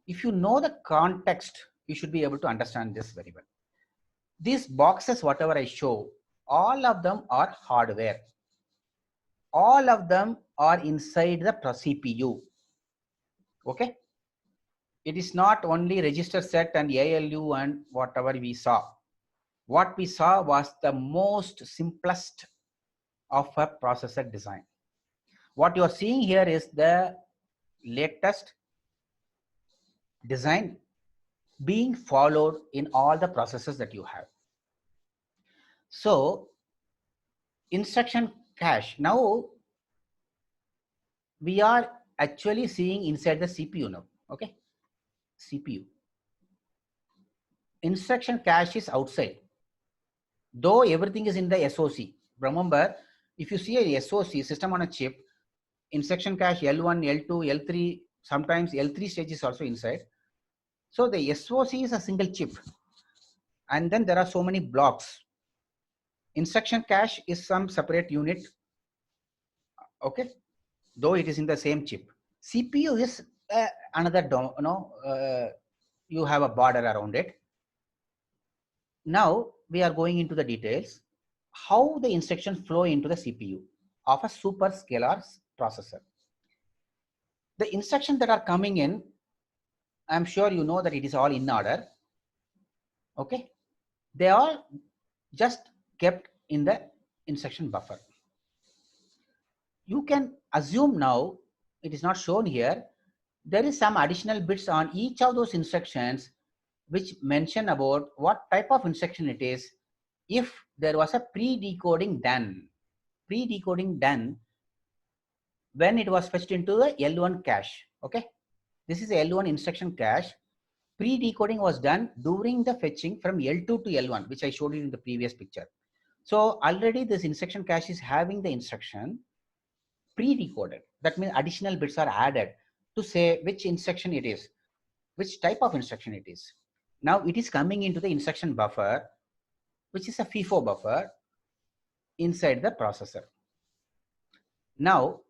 Speaker 1: If you know the context, you should be able to understand this very well. These boxes, whatever I show, all of them are hardware. All of them are inside the CPU. Okay. It is not only register set and ALU and whatever we saw. What we saw was the most simplest of a processor design. What you are seeing here is the latest design being followed in all the processes that you have. So instruction cache, now we are actually seeing inside the CPU now. Okay, CPU. Instruction cache is outside, though everything is in the SoC. Remember, if you see a SoC, system on a chip, instruction cache L1, L2, L3, sometimes L3 stage is also inside. So the SoC is a single chip, and then there are so many blocks. Instruction cache is some separate unit, okay, though it is in the same chip. CPU is another, you have a border around it. Now we are going into the details, how the instructions flow into the CPU of a Superscalar processor. The instructions that are coming in, I'm sure you know that it is all in order. Okay, they are just kept in the instruction buffer. You can assume now, it is not shown here, there is some additional bits on each of those instructions which mention about what type of instruction it is if there was a pre-decoding done. Pre-decoding done when it was fetched into the L1 cache. Okay, this is a L1 instruction cache. Pre-decoding was done during the fetching from L2 to L1, which I showed you in the previous picture. So already this instruction cache is having the instruction pre-decoded. That means additional bits are added to say which instruction it is, which type of instruction it is. Now it is coming into the instruction buffer, which is a FIFO buffer inside the processor. Now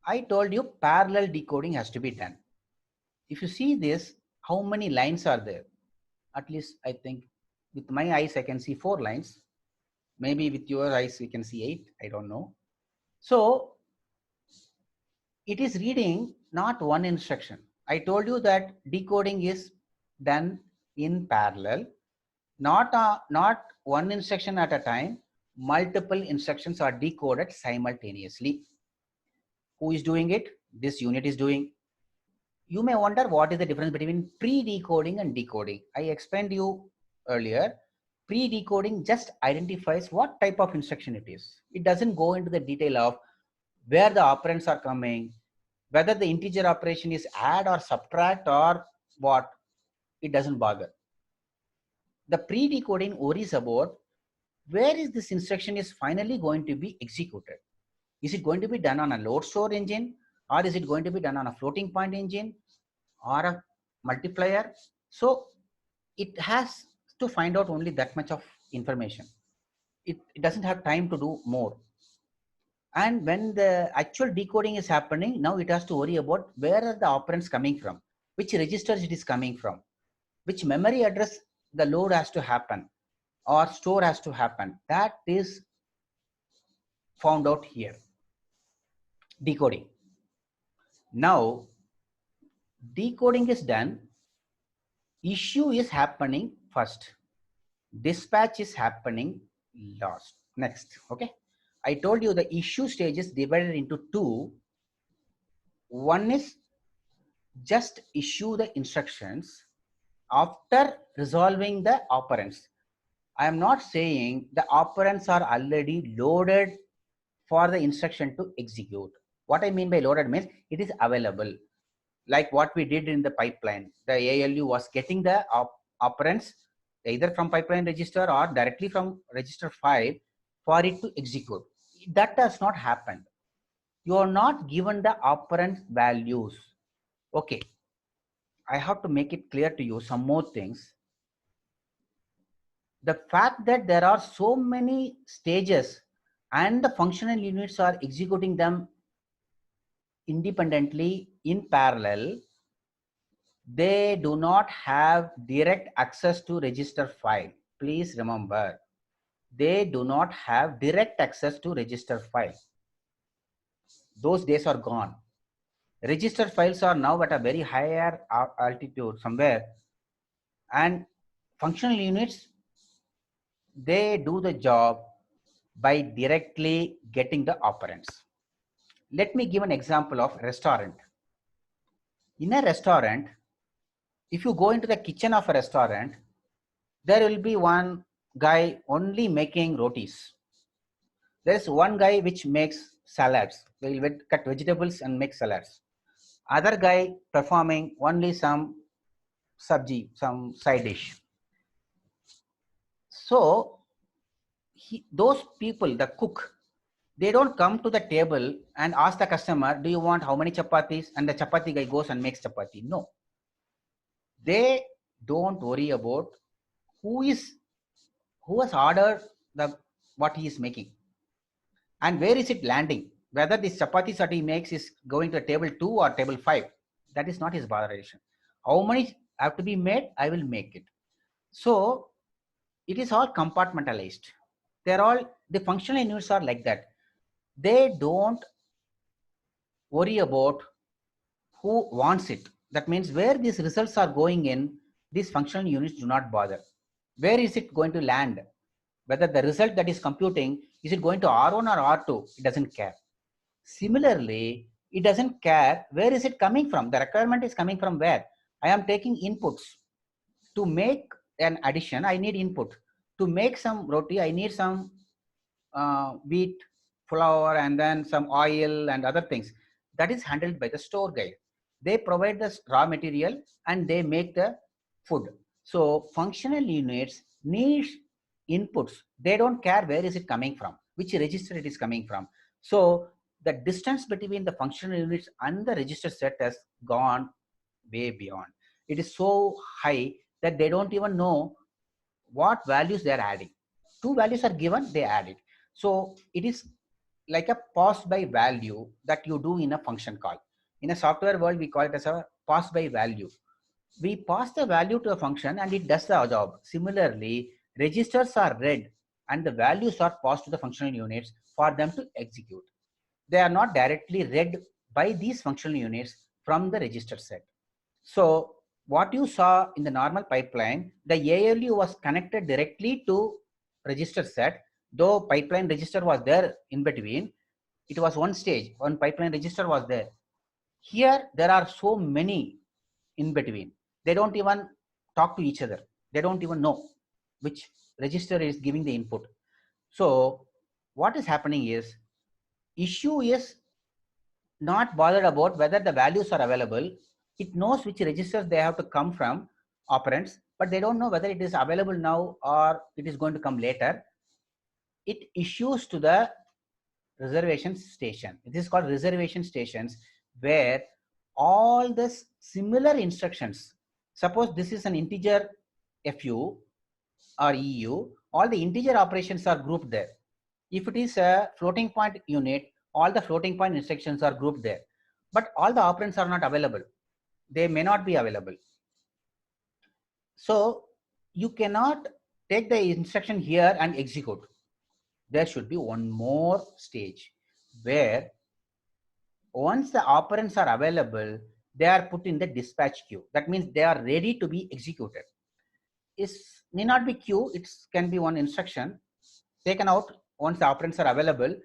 Speaker 1: I told you parallel decoding has to be done. If you see this, how many lines are there? At least I think with my eyes I can see 4 lines. Maybe with your eyes you can see 8. I don't know. So it is reading not one instruction. I told you that decoding is done in parallel, not one instruction at a time. Multiple instructions are decoded simultaneously. Who is doing it? This unit is doing. You may wonder what is the difference between pre-decoding and decoding. I explained to you earlier. Pre-decoding just identifies what type of instruction it is. It doesn't go into the detail of where the operands are coming, whether the integer operation is add or subtract or what. It doesn't bother. The pre-decoding worries about where is this instruction is finally going to be executed. Is it going to be done on a load store engine, or is it going to be done on a floating point engine or a multiplier? So it has to find out only that much of information. It doesn't have time to do more. And when the actual decoding is happening, now it has to worry about where are the operands coming from, which registers it is coming from, which memory address the load has to happen or store has to happen. That is found out here. Decoding. Now Decoding is done. Issue is happening first. Dispatch is happening last. Next. Okay. I told you the issue stage is divided into two. One is just issue the instructions after resolving the operands. I am not saying the operands are already loaded for the instruction to execute. What I mean by loaded means it is available. Like what we did in the pipeline, the ALU was getting the operands either from pipeline register or directly from register 5 for it to execute. That does not happen. You are not given the operand values. Okay, I have to make it clear to you some more things. The fact that there are so many stages and the functional units are executing them independently in parallel, they do not have direct access to register file. Please remember, they do not have direct access to register file. Those days are gone. Register files are now at a very higher altitude somewhere, and functional units, they do the job by directly getting the operands. Let me give an example of restaurant. In a restaurant, if you go into the kitchen of a restaurant, there will be one guy only making rotis. There is one guy which makes salads. They will cut vegetables and make salads. Other guy performing only some sabji, some side dish. So those people, the cook, they don't come to the table and ask the customer, do you want how many chapatis? And the chapati guy goes and makes chapati. No. They don't worry about who has ordered what he is making and where is it landing. Whether this chapatis that he makes is going to table 2 or table 5. That is not his botheration. How many have to be made? I will make it. So it is all compartmentalized. They're all, the functional units are like that. They don't worry about who wants it. That means where these results are going in, these functional units do not bother. Where is it going to land? Whether the result that is computing, is it going to R1 or R2? It doesn't care. Similarly, it doesn't care where is it coming from. The requirement is coming from where? I am taking inputs. To make an addition, I need input. To make some roti, I need some wheat, flour, and then some oil and other things. That is handled by the store guy. They provide the raw material and they make the food. So functional units need inputs. They don't care where is it coming from, which register it is coming from. So the distance between the functional units and the register set has gone way beyond. It is so high that they don't even know what values they are adding. Two values are given, they add it. So it is like a pass by value that you do in a function call. In a software world, we call it as a pass by value. We pass the value to a function and it does the job. Similarly, registers are read and the values are passed to the functional units for them to execute. They are not directly read by these functional units from the register set. So what you saw in the normal pipeline, the ALU was connected directly to register set, though pipeline register was there in between. It was one stage, one pipeline register was there. Here, there are so many in between. They don't even talk to each other. They don't even know which register is giving the input. So what is happening is, issue is not bothered about whether the values are available. It knows which registers they have to come from, operands, but they don't know whether it is available now or it is going to come later. It issues to the reservation station. It is called reservation stations, where all the similar instructions, suppose this is an integer FU or EU, all the integer operations are grouped there. If it is a floating point unit, all the floating point instructions are grouped there, but all the operands are not available. They may not be available. So you cannot take the instruction here and execute. There should be one more stage where once the operands are available, they are put in the dispatch queue. That means they are ready to be executed. It may not be queue, it can be one instruction taken out once the operands are available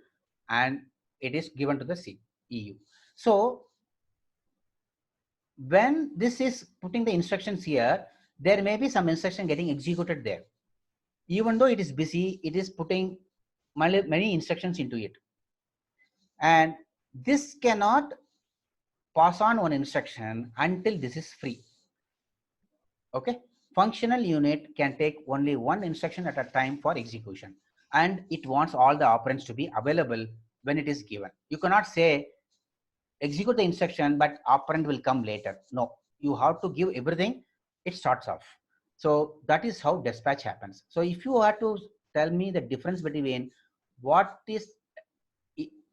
Speaker 1: and it is given to the EU. So when this is putting the instructions here, there may be some instruction getting executed there. Even though it is busy, it is putting many instructions into it. And this cannot pass on one instruction until this is free. Okay. Functional unit can take only one instruction at a time for execution. And it wants all the operands to be available when it is given. You cannot say execute the instruction, but operand will come later. No, you have to give everything. It starts off. So that is how dispatch happens. So if you are to tell me the difference between what is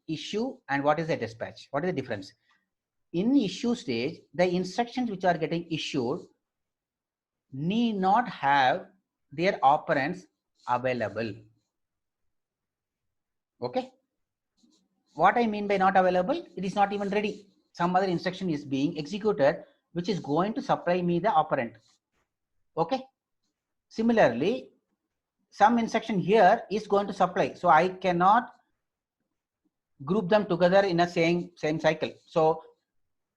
Speaker 1: issue and what is a dispatch, what is the difference? In issue stage, the instructions which are getting issued need not have their operands available. Okay. What I mean by not available, it is not even ready. Some other instruction is being executed, which is going to supply me the operand. Okay. Similarly, some instruction here is going to supply. So I cannot group them together in a same cycle. So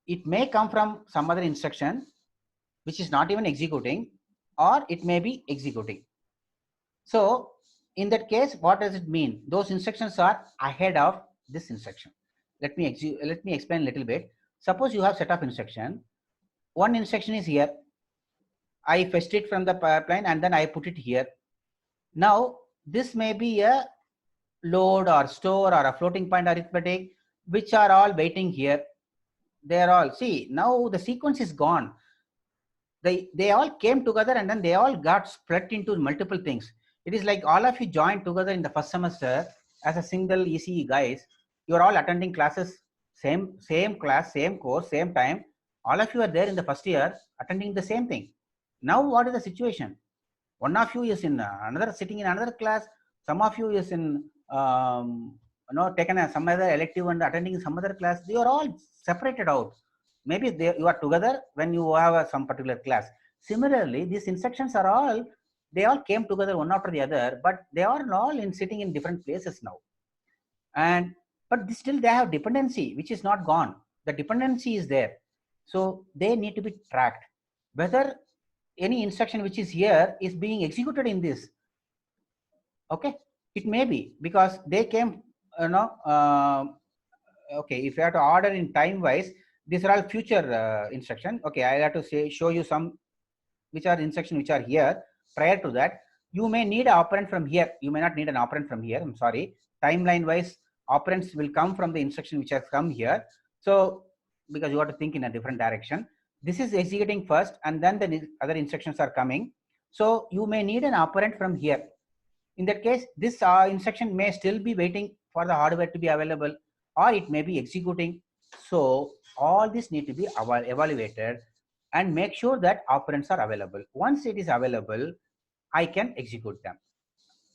Speaker 1: it may come from some other instruction, which is not even executing, or it may be executing. So in that case, what does it mean? Those instructions are ahead of this instruction. Let me explain a little bit. Suppose you have set of instruction. One instruction is here. I fetched it from the pipeline and then I put it here. Now this may be a load or store or a floating point arithmetic, which are all waiting here. They are all, see, now the sequence is gone. They all came together and then they all got split into multiple things. It is like all of you joined together in the first semester as a single ECE guys. You are all attending classes, same class, same course, same time. All of you are there in the first year attending the same thing. Now what is the situation? One of you is in another, sitting in another class. Some of you is in taken some other elective and attending some other class. They are all separated out. Maybe you are together when you have some particular class. Similarly, these instructions are all, they all came together one after the other, but they are all sitting in different places now. But still they have dependency, which is not gone. The dependency is there. So they need to be tracked. Whether any instruction which is here is being executed in this. Okay, it may be because they came, okay, if you have to order in time wise, these are all future instruction. Okay, I have to show you some which are instruction which are here. Prior to that, you may need an operand from here. You may not need an operand from here. I'm sorry. Timeline wise, operands will come from the instruction which has come here. So because you have to think in a different direction. This is executing first and then the other instructions are coming. So you may need an operand from here. In that case, this instruction may still be waiting for the hardware to be available, or it may be executing. So all this need to be evaluated and make sure that operands are available. Once it is available, I can execute them.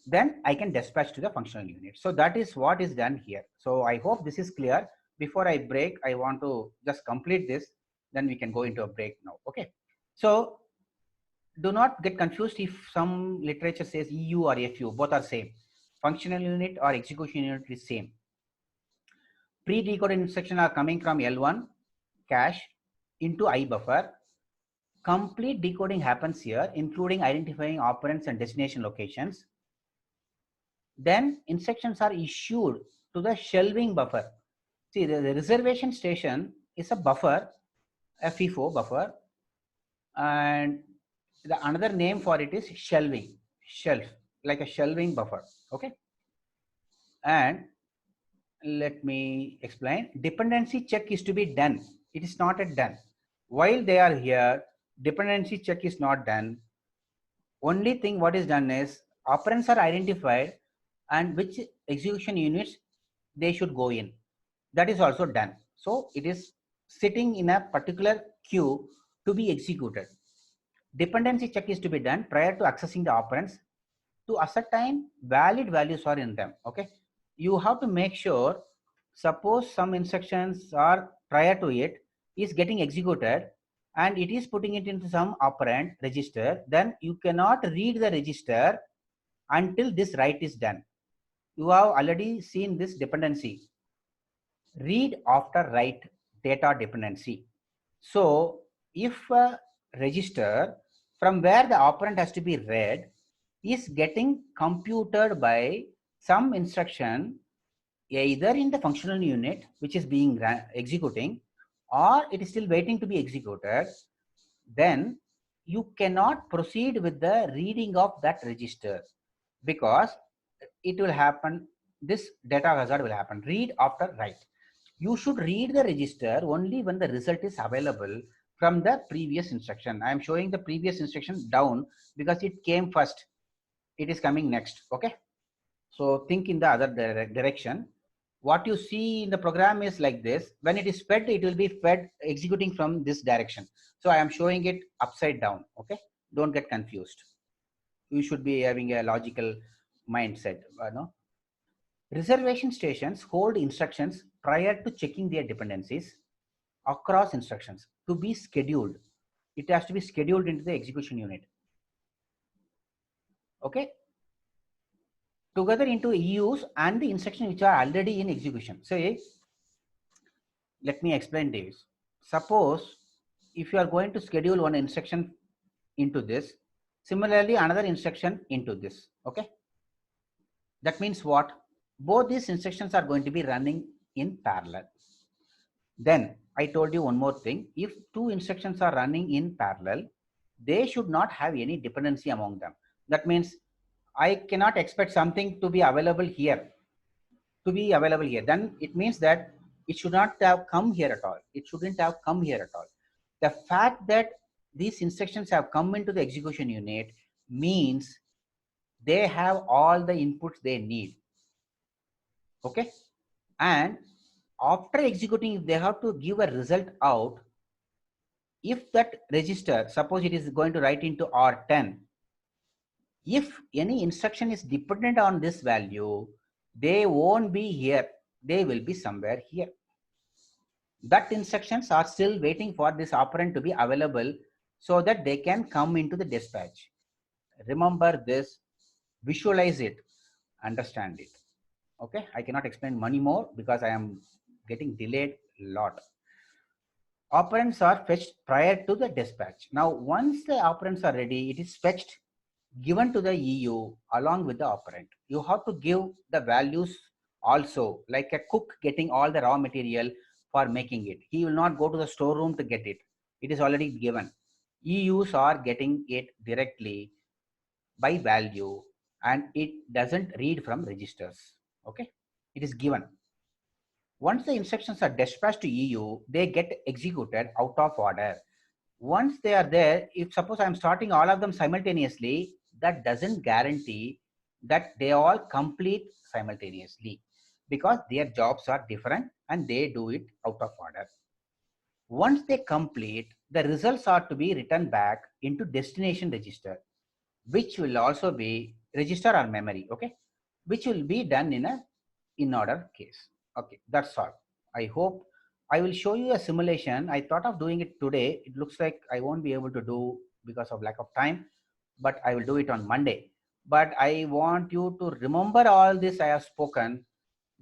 Speaker 1: Then I can dispatch to the functional unit. So that is what is done here. So I hope this is clear. Before I break, I want to just complete this. Then we can go into a break now. Okay. So do not get confused if some literature says EU or FU, both are same. Functional unit or execution unit is same. Pre-decoded instructions are coming from L1 cache into I buffer. Complete decoding happens here, including identifying operands and destination locations. Then instructions are issued to the shelving buffer. See, the reservation station is a buffer, a FIFO buffer, and the another name for it is shelving, shelf, like a shelving buffer. Okay. And let me explain. Dependency check is to be done. It is not yet done. While they are here, dependency check is not done. Only thing what is done is operands are identified and which execution units they should go in. That is also done. So it is sitting in a particular queue to be executed. Dependency check is to be done prior to accessing the operands to ascertain valid values are in them. Okay, you have to make sure, suppose some instructions are prior to it, is getting executed and it is putting it into some operand register, then you cannot read the register until this write is done. You have already seen this dependency, read after write data dependency. So if a register from where the operand has to be read is getting computed by some instruction either in the functional unit which is being executing, or it is still waiting to be executed, then you cannot proceed with the reading of that register, because it will happen, this data hazard will happen, read after write. You should read the register only when the result is available from the previous instruction. I am showing the previous instruction down because it came first, it is coming next. Okay, so think in the other direction. What you see in the program is like this. When it is fed, it will be fed executing from this direction. So I am showing it upside down. Okay, don't get confused. You should be having a logical mindset. No? Reservation stations hold instructions prior to checking their dependencies across instructions to be scheduled. It has to be scheduled into the execution unit. Okay, together into EUs and the instructions which are already in execution. Say, let me explain this. Suppose if you are going to schedule one instruction into this, similarly another instruction into this. Okay, that means what? Both these instructions are going to be running in parallel. Then I told you one more thing. If two instructions are running in parallel, they should not have any dependency among them. That means I cannot expect something to be available here, then it means that it should not have come here at all. It shouldn't have come here at all. The fact that these instructions have come into the execution unit means they have all the inputs they need. Okay, and after executing, if they have to give a result out, if that register, suppose it is going to write into R10, if any instruction is dependent on this value, they won't be here, they will be somewhere here. That instructions are still waiting for this operand to be available so that they can come into the dispatch. Remember this, visualize it, understand it. Okay, I cannot explain many more because I am getting delayed a lot. Operands are fetched prior to the dispatch. Now, once the operands are ready, it is fetched, given to the EU along with the operand. You have to give the values also, like a cook getting all the raw material for making it. He will not go to the storeroom to get it. It is already given. EUs are getting it directly by value, and it doesn't read from registers. Okay, it is given. Once the instructions are dispatched to EU, they get executed out of order. Once they are there, if suppose I'm starting all of them simultaneously, that doesn't guarantee that they all complete simultaneously, because their jobs are different and they do it out of order. Once they complete, the results are to be written back into destination register, which will also be register or memory. Okay, which will be done in a in order case. Okay, that's all. I hope I will show you a simulation. I thought of doing it today. It looks like I won't be able to do because of lack of time, but I will do it on Monday. But I want you to remember all this I have spoken.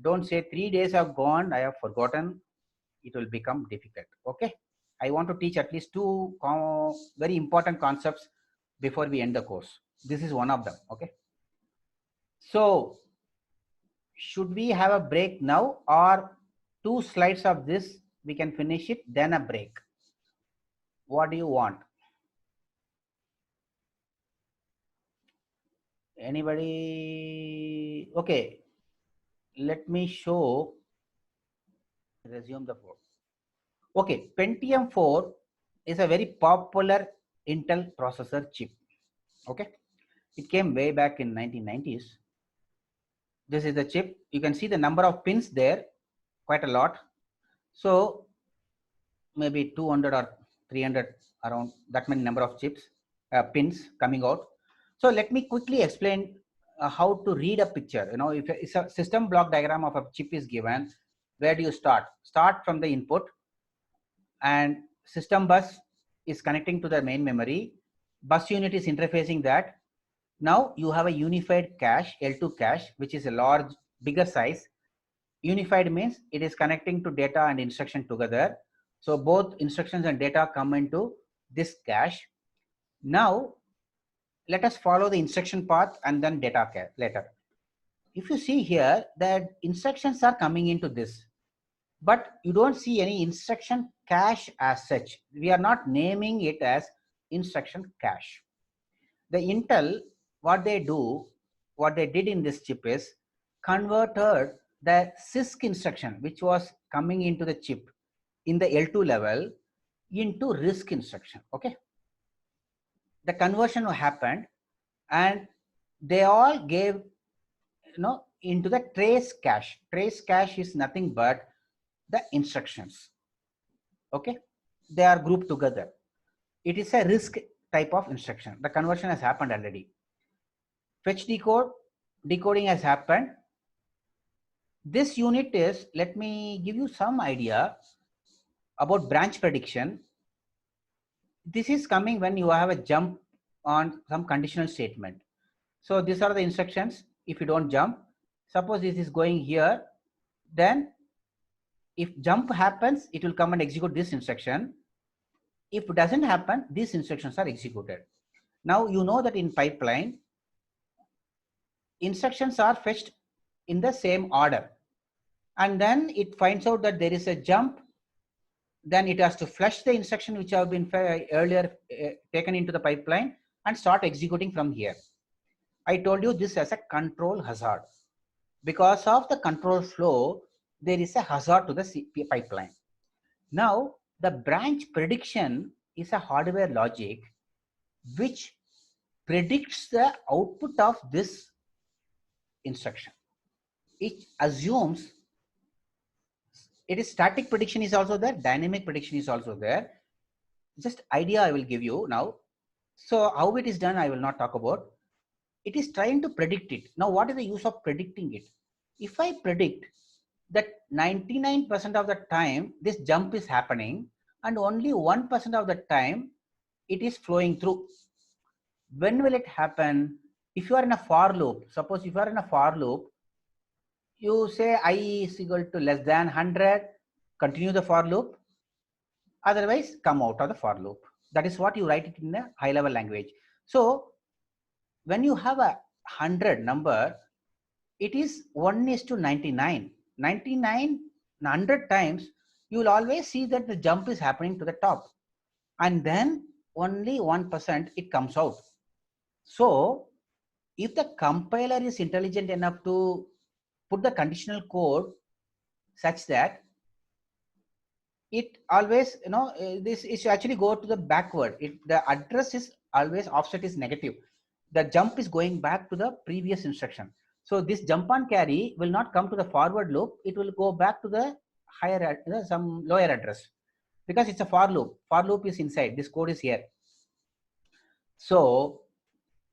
Speaker 1: Don't say 3 days have gone, I have forgotten. It will become difficult. Okay, I want to teach at least two very important concepts before we end the course. This is one of them. Okay, so should we have a break now, or 2 slides of this we can finish it, then a break? What do you want? Anybody? Okay, let me show, resume the board. Okay, Pentium 4 is a very popular Intel processor chip. Okay, it came way back in 1990s. This is the chip. You can see the number of pins there, quite a lot. So maybe 200 or 300, around that many number of chips, pins coming out. So let me quickly explain how to read a picture. You know, if it's a system block diagram of a chip is given, where do you start? Start from the input, and system bus is connecting to the main memory. Bus unit is interfacing that. Now you have a unified cache, L2 cache, which is a large, bigger size. Unified means it is connecting to data and instruction together. So both instructions and data come into this cache. Now let us follow the instruction path and then data later. If you see here that instructions are coming into this, but you don't see any instruction cache as such. We are not naming it as instruction cache. The Intel, what they did in this chip is converted the CISC instruction, which was coming into the chip in the L2 level, into RISC instruction. Okay. The conversion happened and they all gave, into the trace cache. Trace cache is nothing but the instructions. Okay. They are grouped together. It is a RISC type of instruction. The conversion has happened already. Fetch decode, decoding has happened. This unit is, let me give you some idea about branch prediction. This is coming when you have a jump on some conditional statement. So these are the instructions. If you don't jump, suppose this is going here, then if jump happens, it will come and execute this instruction. If it doesn't happen, these instructions are executed. Now you know that in pipeline, instructions are fetched in the same order. And then it finds out that there is a jump. Then it has to flush the instruction which have been earlier taken into the pipeline and start executing from here. I told you this as a control hazard. Because of the control flow, there is a hazard to the pipeline. Now, the branch prediction is a hardware logic which predicts the output of this instruction. It assumes it is static prediction is also there, dynamic prediction is also there. Just idea I will give you now. So how it is done, I will not talk about. It is trying to predict it. Now, what is the use of predicting it? If I predict that 99% of the time this jump is happening and only 1% of the time it is flowing through. When will it happen? If you are in a for loop, suppose if you are in a for loop, you say I is equal to less than 100, continue the for loop, otherwise come out of the for loop. That is what you write it in a high level language. So when you have a 100 number, it is 1:99. 99, 100 times, you will always see that the jump is happening to the top. And then only 1% it comes out. So if the compiler is intelligent enough to put the conditional code such that it always, this is actually go to the backward. If the address is always offset is negative, the jump is going back to the previous instruction. So this jump on carry will not come to the forward loop. It will go back to the higher, some lower address, because it's a for loop. For loop is inside. This code is here. So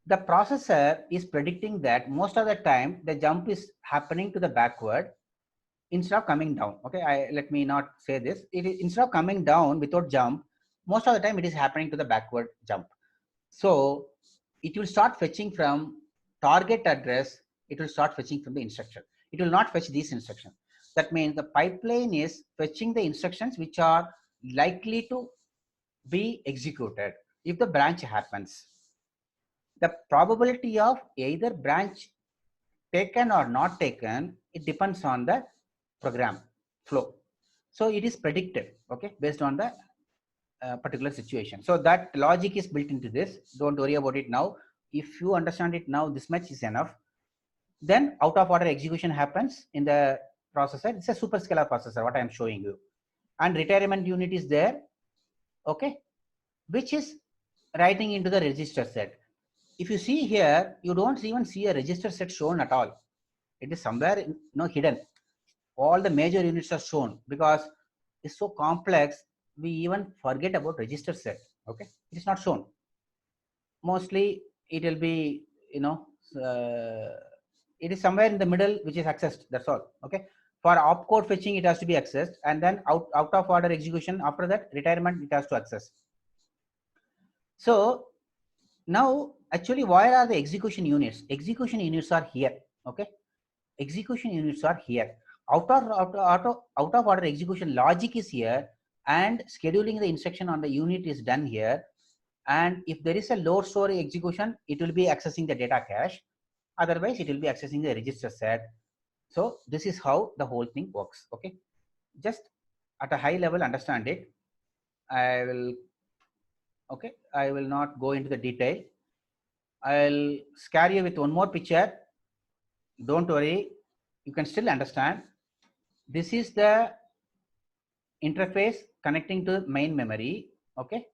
Speaker 1: the processor is predicting that most of the time the jump is happening to the backward instead of coming down. Okay, let me not say this. It is, instead of coming down without jump, most of the time it is happening to the backward jump. So it will start fetching from target address. It will start fetching from the instruction. It will not fetch these instructions. That means the pipeline is fetching the instructions which are likely to be executed if the branch happens. The probability of either branch taken or not taken, it depends on the program flow. So it is predicted, okay, based on the particular situation. So that logic is built into this. Don't worry about it now. If you understand it now, this much is enough. Then out of order execution happens in the processor. It's a superscalar processor, what I am showing you. And retirement unit is there, okay, which is writing into the register set. If you see here, you don't even see a register set shown at all. It is somewhere hidden. All the major units are shown because it's so complex. We even forget about register set. Okay, it is not shown. Mostly it will be, it is somewhere in the middle which is accessed. That's all. Okay, For opcode fetching, it has to be accessed, and then out of order execution, after that retirement, it has to access. So now actually, where are the execution units? Execution units are here. Okay, execution units are here. Out of order execution logic is here, and scheduling the instruction on the unit is done here. And if there is a load store execution, it will be accessing the data cache. Otherwise, it will be accessing the register set. So this is how the whole thing works. Okay, just at a high level, understand it. I will not go into the detail. I'll scare you with one more picture. Don't worry, you can still understand. This is the interface connecting to main memory. Okay,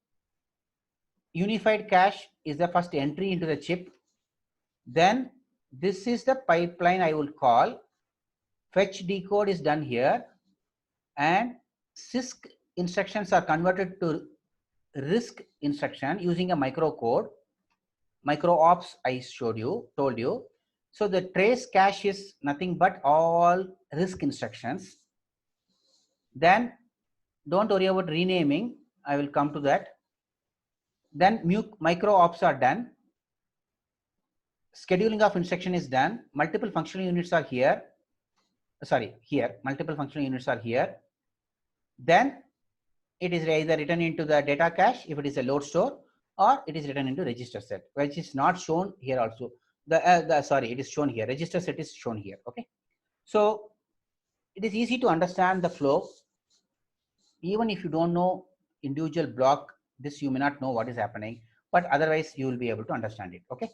Speaker 1: unified cache is the first entry into the chip. Then this is the pipeline I will call. Fetch decode is done here, and CISC instructions are converted to RISC instruction using a microcode. Micro ops I told you. So the trace cache is nothing but all RISC instructions. Then don't worry about renaming. I will come to that. Then micro ops are done. Scheduling of instruction is done. Multiple functional units are here. Sorry, here. Multiple functional units are here. Then it is either written into the data cache if it is a load store, or it is written into register set, which is not shown here also. It is shown here. Register set is shown here. Okay. So it is easy to understand the flow. Even if you don't know individual block, this you may not know what is happening, but otherwise you will be able to understand it. Okay.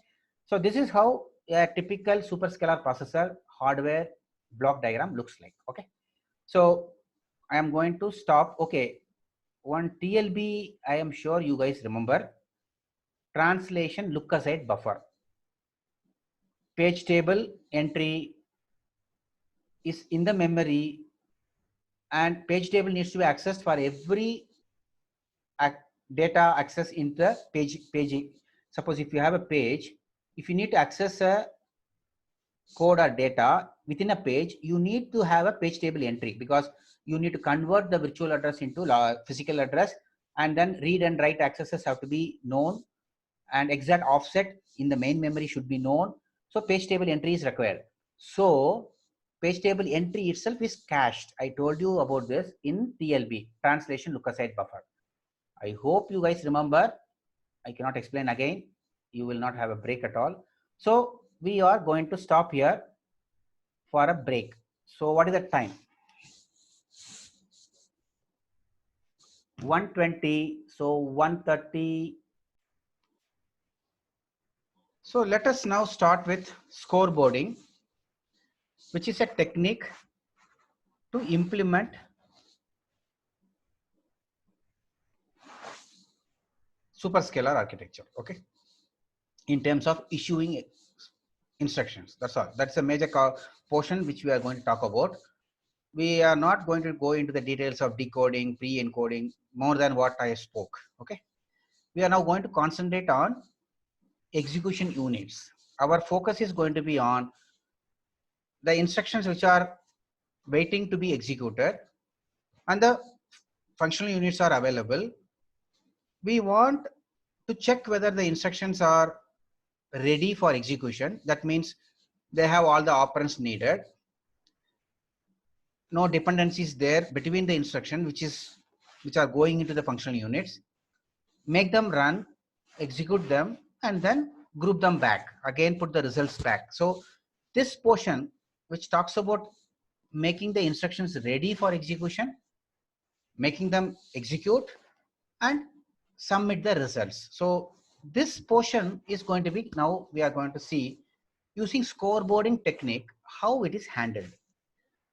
Speaker 1: So this is how a typical superscalar processor hardware block diagram looks like. Okay. So I am going to stop. Okay. One TLB, I am sure you guys remember. Translation look aside buffer. Page table entry is in the memory, and page table needs to be accessed for every data access in the page. Suppose if you have a page, if you need to access a code or data within a page, you need to have a page table entry, because you need to convert the virtual address into physical address, and then read and write accesses have to be known, and exact offset in the main memory should be known. So page table entry is required. So page table entry itself is cached. I told you about this in TLB, translation look aside buffer. I hope you guys remember. I cannot explain again. You will not have a break at all. So we are going to stop here for a break. So what is the time? 1:20. So 1:30. So let us now start with scoreboarding, which is a technique to implement superscalar architecture. Okay, in terms of issuing instructions. That's all. That's a major portion which we are going to talk about. We are not going to go into the details of decoding, pre-encoding, more than what I spoke. Okay, we are now going to concentrate on execution units. Our focus is going to be on the instructions which are waiting to be executed, and the functional units are available. We want to check whether the instructions are ready for execution. That means they have all the operands needed. No dependencies there between the instruction which are going into the functional units. Make them run, execute them, and then group them back. Again, put the results back. So this portion which talks about making the instructions ready for execution, making them execute, and submit the results. So this portion is going to be, now we are going to see using scoreboarding technique how it is handled.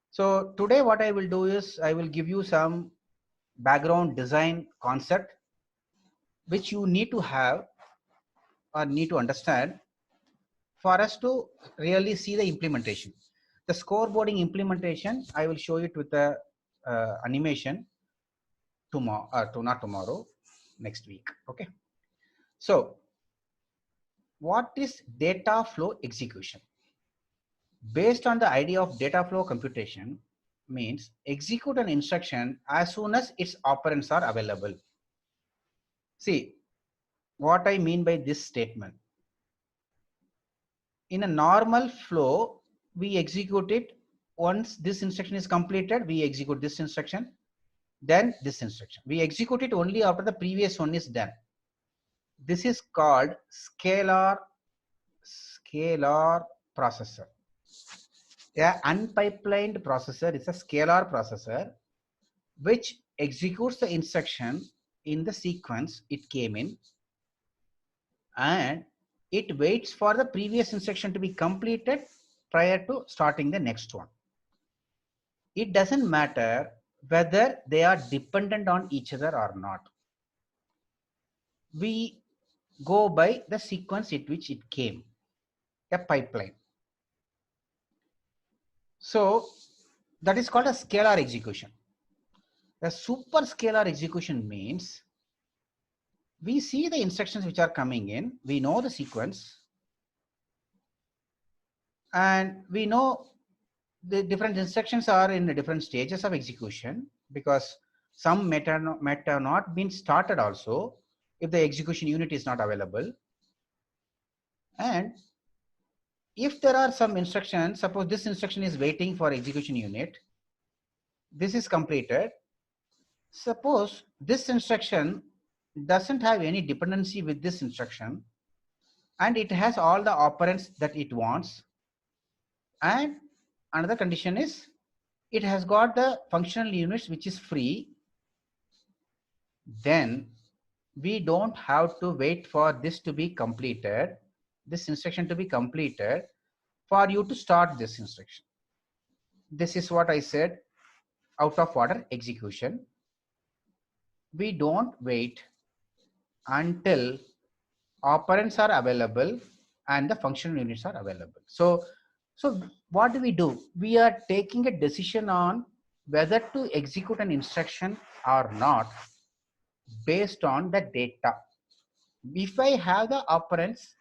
Speaker 1: So today what I will do is I will give you some background design concept which you need to have or need to understand for us to really see the implementation. The scoreboarding implementation, I will show it with the animation tomorrow, not tomorrow, next week. Okay. So what is data flow execution? Based on the idea of data flow computation, means execute an instruction as soon as its operands are available. See what I mean by this statement. In a normal flow, we execute it. Once this instruction is completed, we execute this instruction, then this instruction. We execute it only after the previous one is done. This is called scalar processor. A unpipelined processor is a scalar processor which executes the instruction in the sequence it came in, and it waits for the previous instruction to be completed prior to starting the next one. It doesn't matter whether they are dependent on each other or not. We go by the sequence in which it came, a pipeline. So that is called a scalar execution. The superscalar execution means we see the instructions which are coming in, we know the sequence, and we know the different instructions are in the different stages of execution, because some might have not been started also if the execution unit is not available. And if there are some instructions, suppose this instruction is waiting for execution unit, this is completed. Suppose this instruction doesn't have any dependency with this instruction and it has all the operands that it wants, and another condition is it has got the functional units which is free, then we don't have to wait for this to be completed, this instruction to be completed, for you to start this instruction. This is what I said, out of order execution. We don't wait until operands are available and the functional units are available. So what do? We are taking a decision on whether to execute an instruction or not based on the data. If I have the operands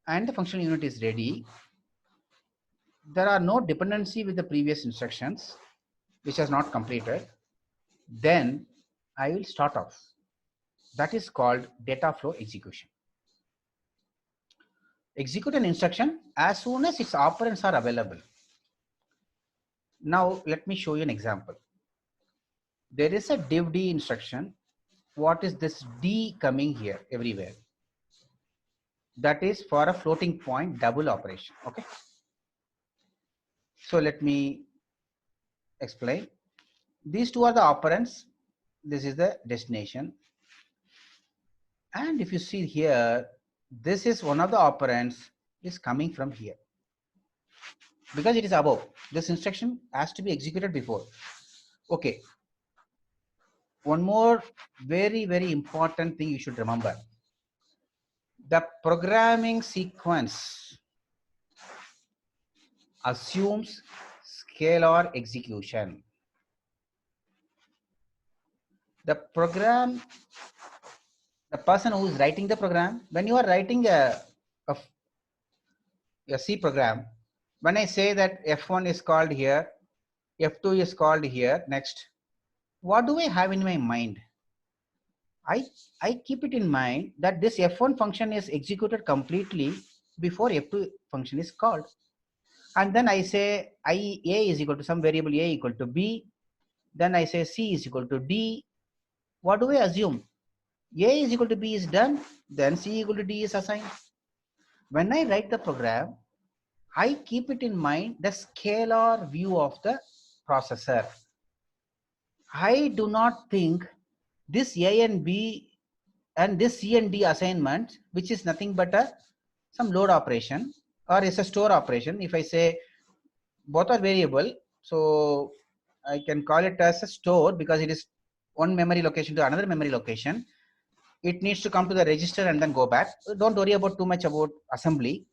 Speaker 1: and the functional unit is ready, there are no dependency with the previous instructions which has not completed, then I will start off. That is called data flow execution. Execute an instruction as soon as its operands are available. Now let me show you an example. There is a div D instruction. What is this D coming here everywhere? That is for a floating point double operation. Okay. So let me explain. These two are the operands. This is the destination. And if you see here, this is one of the operands is coming from here. Because it is above, this instruction has to be executed before. Okay. One more very, very important thing you should remember. The programming sequence assumes scalar execution. The person who is writing the program, when you are writing a C program, when I say that F1 is called here, F2 is called here, next, what do I have in my mind? I keep it in mind that this F1 function is executed completely before F2 function is called. And then I say A is equal to some variable A equal to B. Then I say C is equal to D. What do I assume? A is equal to B is done, then C equal to D is assigned. When I write the program, I keep it in mind the scalar view of the processor. I do not think this A and B and this C and D assignment, which is nothing but some load operation or is a store operation. If I say both are variable, so I can call it as a store because it is one memory location to another memory location. It needs to come to the register and then go back. Don't worry about too much about assembly.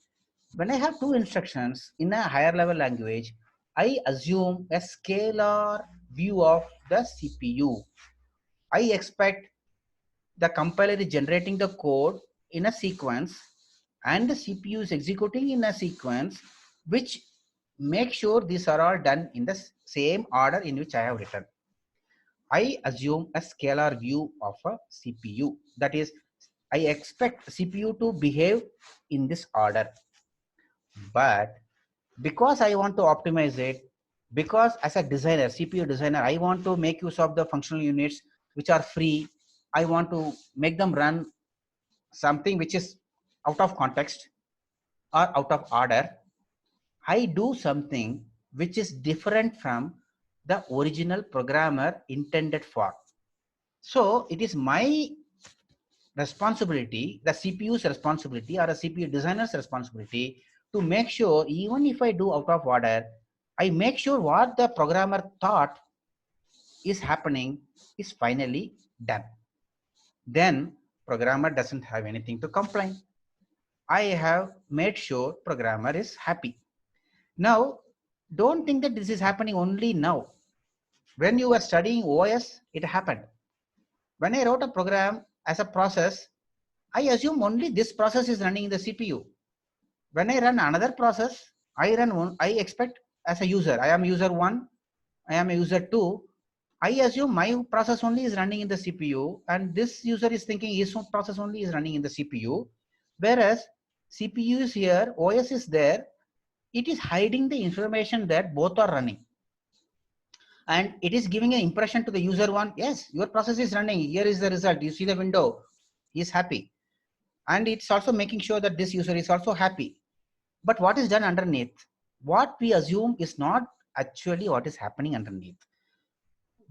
Speaker 1: When I have two instructions in a higher level language, I assume a scalar view of the CPU. I expect the compiler is generating the code in a sequence and the CPU is executing in a sequence which make sure these are all done in the same order in which I have written. I assume a scalar view of a CPU. That is, I expect CPU to behave in this order. But because I want to optimize it, because as a designer, CPU designer, I want to make use of the functional units which are free. I want to make them run something which is out of context or out of order. I do something which is different from the original programmer intended for. So it is my responsibility, the CPU's responsibility or a CPU designer's responsibility to make sure even if I do out of order, I make sure what the programmer thought is happening is finally done. Then programmer doesn't have anything to complain. I have made sure programmer is happy. Now, don't think that this is happening only now. When you were studying OS, it happened. When I wrote a program as a process, I assume only this process is running in the CPU. When I run another process, I expect as a user, I am user 1, I am a user 2. I assume my process only is running in the CPU, and this user is thinking his process only is running in the CPU. Whereas CPU is here, OS is there, it is hiding the information that both are running. And it is giving an impression to the user 1, yes, your process is running, here is the result, you see the window, he is happy. And it's also making sure that this user is also happy. But what is done underneath? What we assume is not actually what is happening underneath.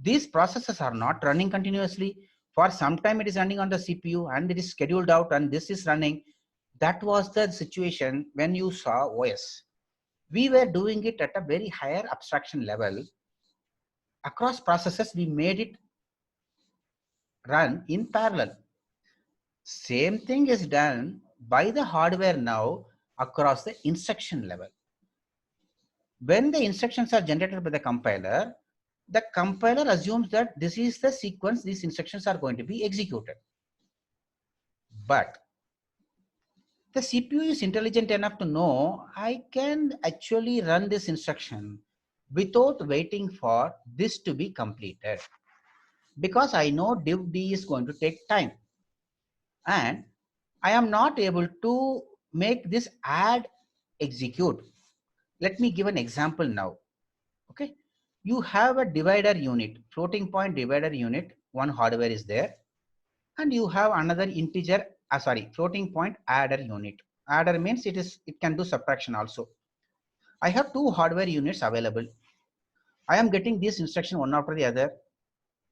Speaker 1: These processes are not running continuously. For some time it is running on the CPU and it is scheduled out and this is running. That was the situation when you saw OS. We were doing it at a very higher abstraction level. Across processes, we made it run in parallel. Same thing is done by the hardware now across the instruction level. When the instructions are generated by the compiler assumes that this is the sequence these instructions are going to be executed. But the CPU is intelligent enough to know I can actually run this instruction without waiting for this to be completed, because I know div D is going to take time and I am not able to make this add execute. Let me give an example now. Okay, you have a divider unit, floating point divider unit, one hardware is there, and you have another integer, floating point adder unit. Adder means it can do subtraction also. I have two hardware units available. I am getting this instruction one after the other.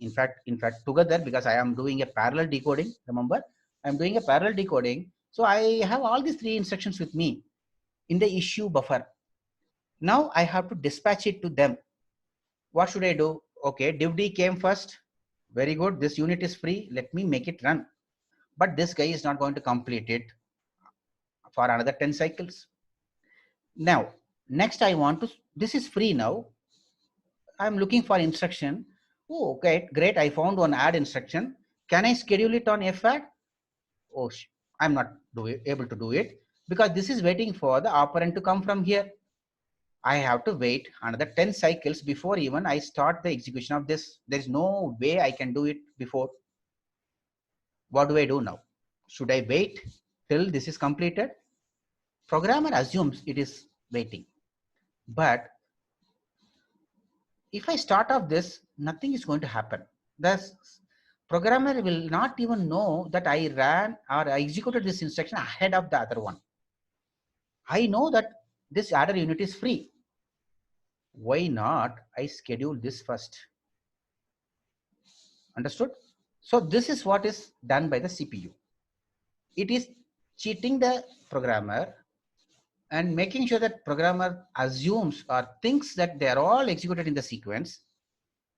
Speaker 1: In fact, together, because I am doing a parallel decoding. Remember, I am doing a parallel decoding. So I have all these three instructions with me in the issue buffer. Now I have to dispatch it to them. What should I do? Okay, div D came first. Very good. This unit is free. Let me make it run. But this guy is not going to complete it for another 10 cycles. Now, next I want to, this is free now. I'm looking for instruction. Oh, okay, great. I found one add instruction. Can I schedule it on FAD? Oh, I'm not able to do it because this is waiting for the operand to come from here. I have to wait another 10 cycles before even I start the execution of this. There is no way I can do it before. What do I do now? Should I wait till this is completed? Programmer assumes it is waiting. But if I start off this, nothing is going to happen. The programmer will not even know that I ran or I executed this instruction ahead of the other one. I know that this adder unit is free. Why not I schedule this first? Understood? So this is what is done by the CPU. It is cheating the programmer and making sure that programmer assumes or thinks that they are all executed in the sequence.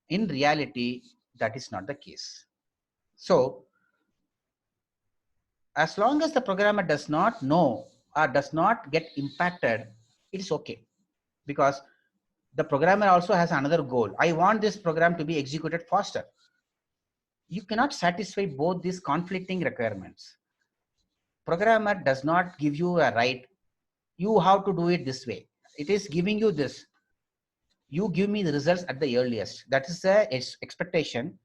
Speaker 1: In reality, that is not the case. So as long as the programmer does not know or does not get impacted, it is okay, because the programmer also has another goal. I want this program to be executed faster. You cannot satisfy both these conflicting requirements. Programmer does not give you a right, you have to do it this way. It is giving you this. You give me the results at the earliest. That is the expectation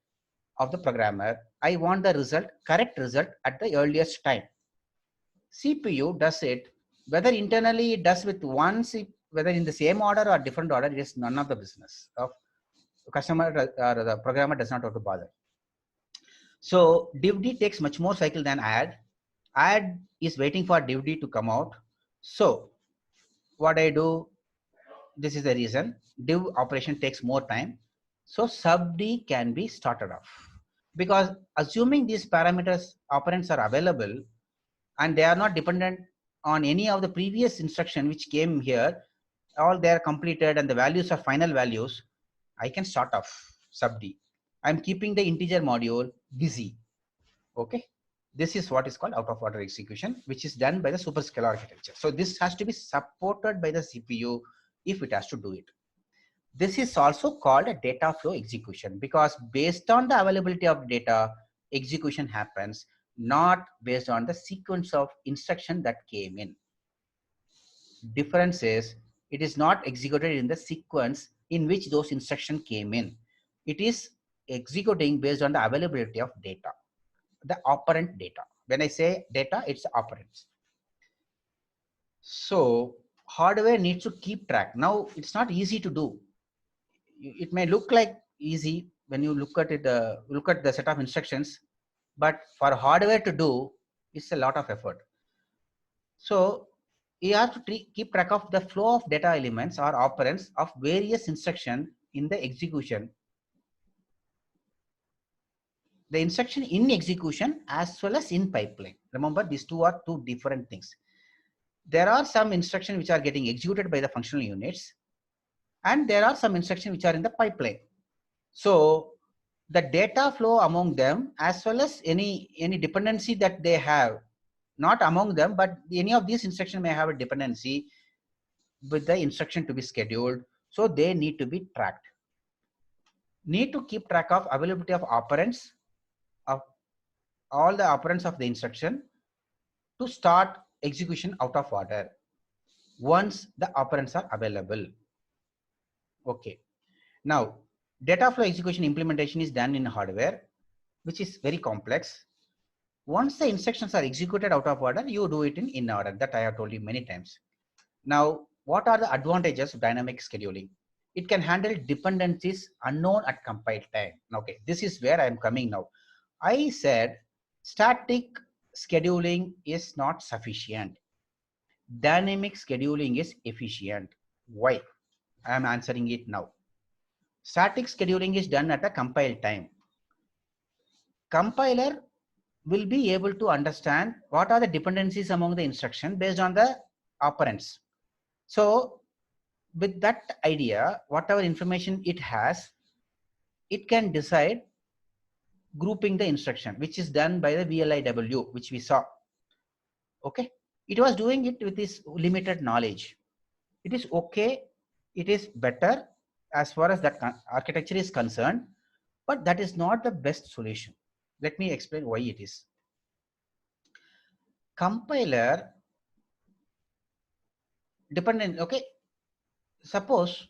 Speaker 1: of the programmer. I want the result, correct result at the earliest time. CPU does it, whether internally it does with whether in the same order or different order, it is none of the business of customer or the programmer does not have to bother. So divd takes much more cycle than add. Add is waiting for divd to come out. So what I do, this is the reason div operation takes more time. So subd can be started off, because assuming these parameters operands are available and they are not dependent on any of the previous instruction which came here, all they are completed and the values are final values, I can start off subd. I'm keeping the integer module busy. Okay, this is what is called out of order execution, which is done by the Superscalar architecture. So this has to be supported by the CPU if it has to do it. This is also called a data flow execution, because based on the availability of data, execution happens, not based on the sequence of instruction that came in. Difference is, it is not executed in the sequence in which those instructions came in. It is executing based on the availability of data, the operand data. When I say data, it's operands. So hardware needs to keep track. Now it's not easy to do. It may look like easy when you look at it, look at the set of instructions, but for hardware to do, it's a lot of effort. So you have to keep track of the flow of data elements or operands of various instructions in the execution. The instruction in execution as well as in pipeline. Remember, these two are two different things. There are some instructions which are getting executed by the functional units, and there are some instructions which are in the pipeline. So the data flow among them, as well as any dependency that they have, not among them, but any of these instructions may have a dependency with the instruction to be scheduled. So they need to be tracked. Need to keep track of availability of operands, of all the operands of the instruction to start execution out of order once the operands are available. Okay. Now, data flow execution implementation is done in hardware, which is very complex. Once the instructions are executed out of order, you do it in order. That I have told you many times. Now, what are the advantages of dynamic scheduling? It can handle dependencies unknown at compile time. Okay, this is where I am coming now. I said static scheduling is not sufficient. Dynamic scheduling is efficient. Why? I am answering it now. Static scheduling is done at a compile time. Compiler will be able to understand what are the dependencies among the instruction based on the operands. So with that idea, whatever information it has, it can decide grouping the instruction, which is done by the VLIW, which we saw. Okay, it was doing it with this limited knowledge. It is okay, it is better as far as that architecture is concerned, but that is not the best solution. Let me explain why it is. Compiler dependent, okay, suppose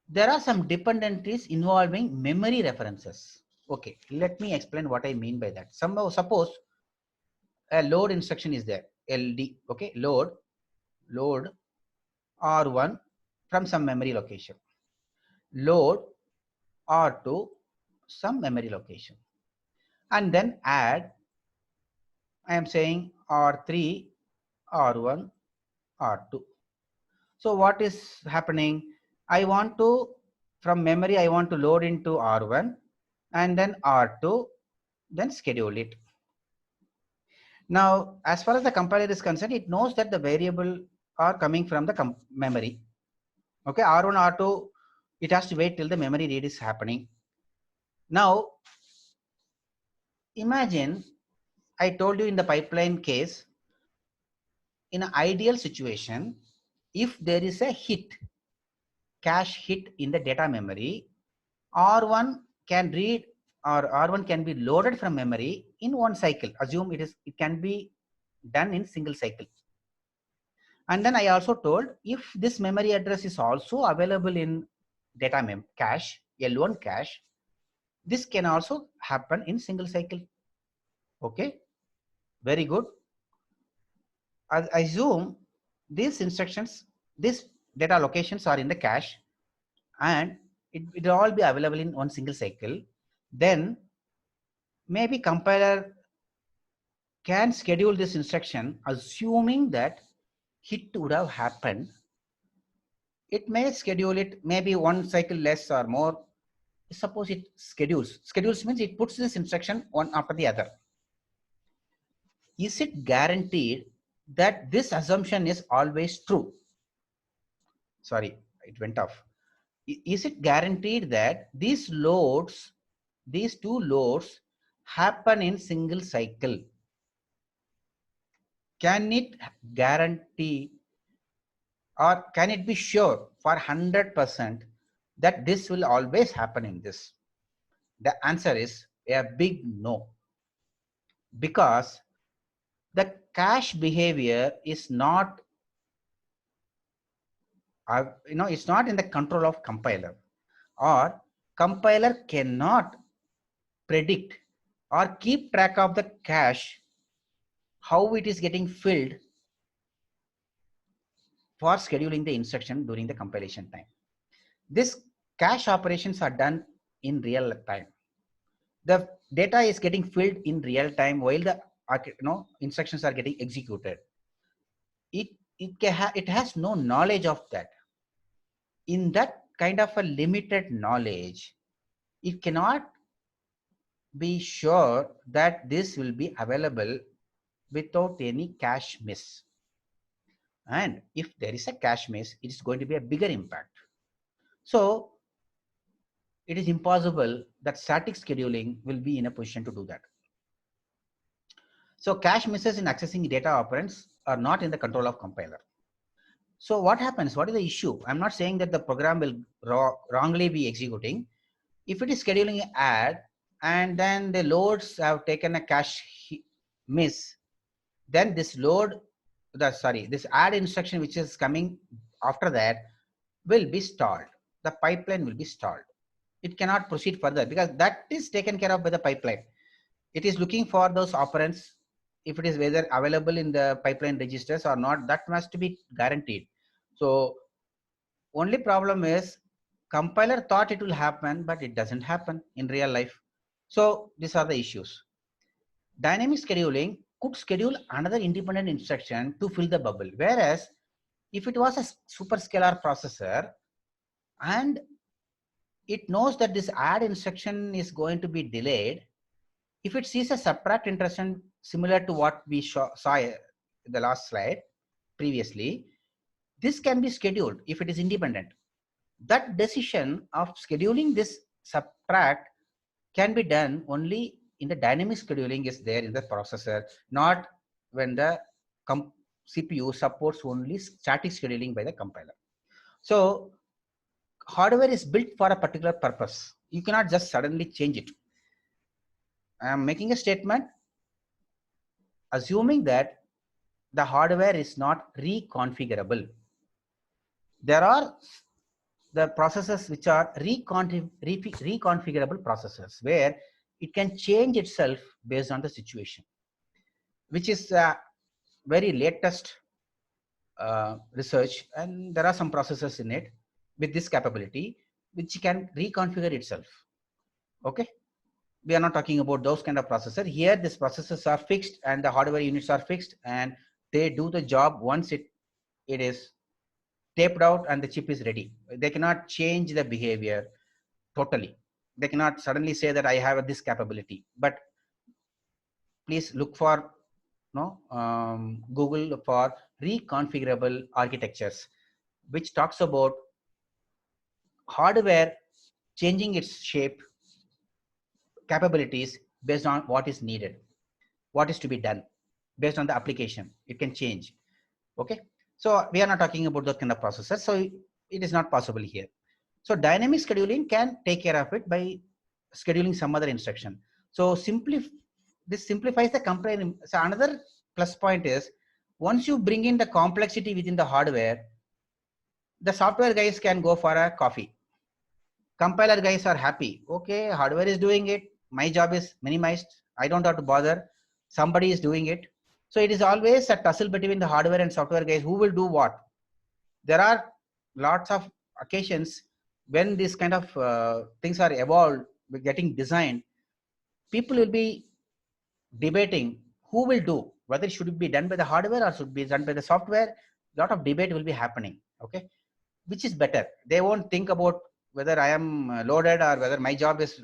Speaker 1: there are some dependencies involving memory references. Okay, let me explain what I mean by that. Suppose a load instruction is there, LD, okay, load R1 from some memory location, load R2 some memory location, and then add, I am saying R3, R1, R2. So what is happening? I want to, from memory, I want to load into R1 and then R2, then schedule it. Now, as far as the compiler is concerned, it knows that the variable are coming from the memory. Okay, R1, R2, it has to wait till the memory read is happening. Now, imagine I told you in the pipeline case, in an ideal situation, if there is a hit, cache hit in the data memory, R1 can read or R1 can be loaded from memory in one cycle. Assume it can be done in single cycle. And then I also told if this memory address is also available in data cache, L1 cache, this can also happen in single cycle. Okay, very good. I assume these instructions, these data locations are in the cache and it will all be available in one single cycle. Then maybe compiler can schedule this instruction assuming that hit would have happened. It may schedule it maybe one cycle less or more. Suppose it schedules. Schedules means it puts this instruction one after the other. Is it guaranteed that this assumption is always true? Sorry, it went off. Is it guaranteed that these loads, these two loads happen in single cycle? Can it guarantee or can it be sure for 100% that this will always happen in this? The answer is a big no, because the cache behavior is not, it's not in the control of compiler, or compiler cannot predict or keep track of the cache, how it is getting filled for scheduling the instruction during the compilation time. This cache operations are done in real time. The data is getting filled in real time while the instructions are getting executed. It has no knowledge of that. In that kind of a limited knowledge, it cannot be sure that this will be available without any cache miss. And if there is a cache miss, it is going to be a bigger impact. So it is impossible that static scheduling will be in a position to do that. So cache misses in accessing data operands are not in the control of compiler. So what happens? What is the issue? I'm not saying that the program will wrongly be executing. If it is scheduling an add and then the loads have taken a cache miss, then this this add instruction which is coming after that will be stalled. The pipeline will be stalled. It cannot proceed further because that is taken care of by the pipeline. It is looking for those operands. If it is whether available in the pipeline registers or not, that must be guaranteed. So only problem is compiler thought it will happen, but it doesn't happen in real life. So these are the issues. Dynamic scheduling could schedule another independent instruction to fill the bubble. Whereas if it was a superscalar processor and it knows that this add instruction is going to be delayed, if it sees a subtract instruction similar to what we saw in the last slide previously, this can be scheduled if it is independent. That decision of scheduling this subtract can be done only in the dynamic scheduling is there in the processor, not when the CPU supports only static scheduling by the compiler. So hardware is built for a particular purpose. You cannot just suddenly change it. I am making a statement assuming that the hardware is not reconfigurable. There are the processors which are reconfigurable processors where it can change itself based on the situation, which is very latest research, and there are some processors in it with this capability which can reconfigure itself. Okay, we are not talking about those kind of processors here. These processors are fixed and the hardware units are fixed and they do the job once it is taped out and the chip is ready. They cannot change the behavior totally. They cannot suddenly say that I have this capability. But please look for Google for reconfigurable architectures, which talks about hardware changing its shape, capabilities based on what is needed, what is to be done based on the application. It can change. Okay, so we are not talking about that kind of processor, so it is not possible here. So dynamic scheduling can take care of it by scheduling some other instruction. So this simplifies the compiler. So another plus point is Once you bring in the complexity within the hardware, the software guys can go for a coffee. Compiler guys are happy. Okay, hardware is doing it. My job is minimized. I don't have to bother. Somebody is doing it. So it is always a tussle between the hardware and software guys who will do what. There are lots of occasions when these kind of things are evolved, getting designed. People will be debating who will do, whether it should be done by the hardware or should be done by the software. A lot of debate will be happening. Okay, which is better? They won't think about whether I am loaded or whether my job is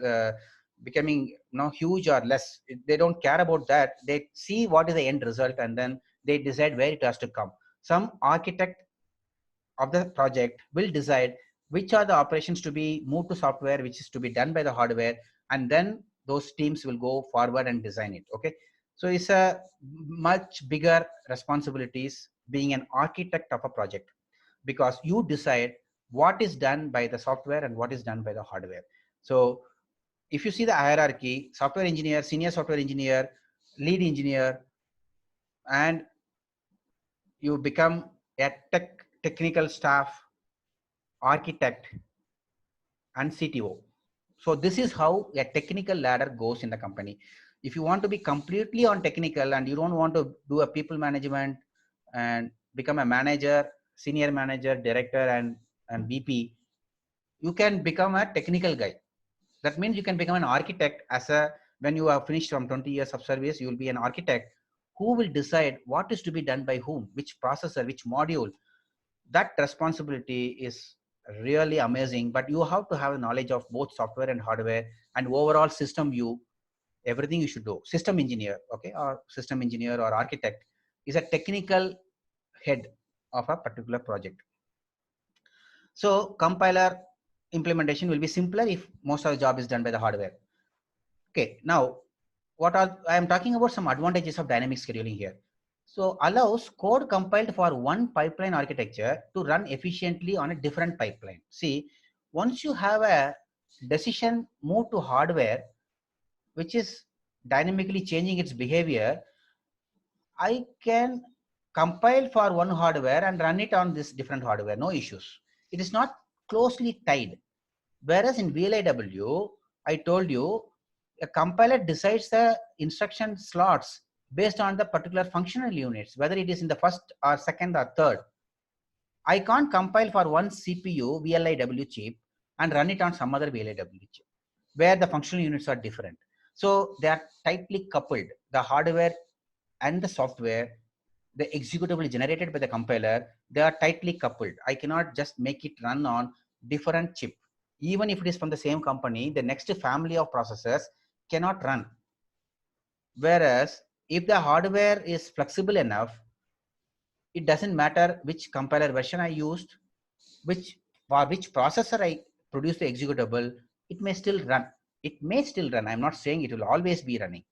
Speaker 1: becoming huge or less. They don't care about that. They see what is the end result and then they decide where it has to come. Some architect of the project will decide which are the operations to be moved to software, which is to be done by the hardware, and then those teams will go forward and design it. Okay, so it's a much bigger responsibilities being an architect of a project, because you decide what is done by the software and what is done by the hardware. So if you see the hierarchy, software engineer, senior software engineer, lead engineer, and you become a technical staff, architect, and CTO. So this is how a technical ladder goes in the company. If you want to be completely on technical and you don't want to do a people management and become a manager, senior manager, director, and VP, you can become a technical guy. That means you can become an architect when you are finished from 20 years of service, you will be an architect who will decide what is to be done by whom, which processor, which module. That responsibility is really amazing, but you have to have a knowledge of both software and hardware and overall system view, everything you should do. System engineer, okay, or system engineer or architect is a technical head of a particular project. So compiler implementation will be simpler if most of the job is done by the hardware. Okay, now I am talking about some advantages of dynamic scheduling here. So allows code compiled for one pipeline architecture to run efficiently on a different pipeline. See, once you have a decision moved to hardware, which is dynamically changing its behavior, I can compile for one hardware and run it on this different hardware, no issues. It is not closely tied. Whereas in VLIW, I told you, a compiler decides the instruction slots based on the particular functional units, whether it is in the first or second or third. I can't compile for one CPU VLIW chip and run it on some other VLIW chip where the functional units are different. So they are tightly coupled. The hardware and the software, the executable generated by the compiler, they are tightly coupled. I cannot just make it run on different chip. Even if it is from the same company, the next family of processors cannot run. Whereas if the hardware is flexible enough, it doesn't matter which compiler version I used, for which processor I produce the executable, it may still run. It may still run. I'm not saying it will always be running.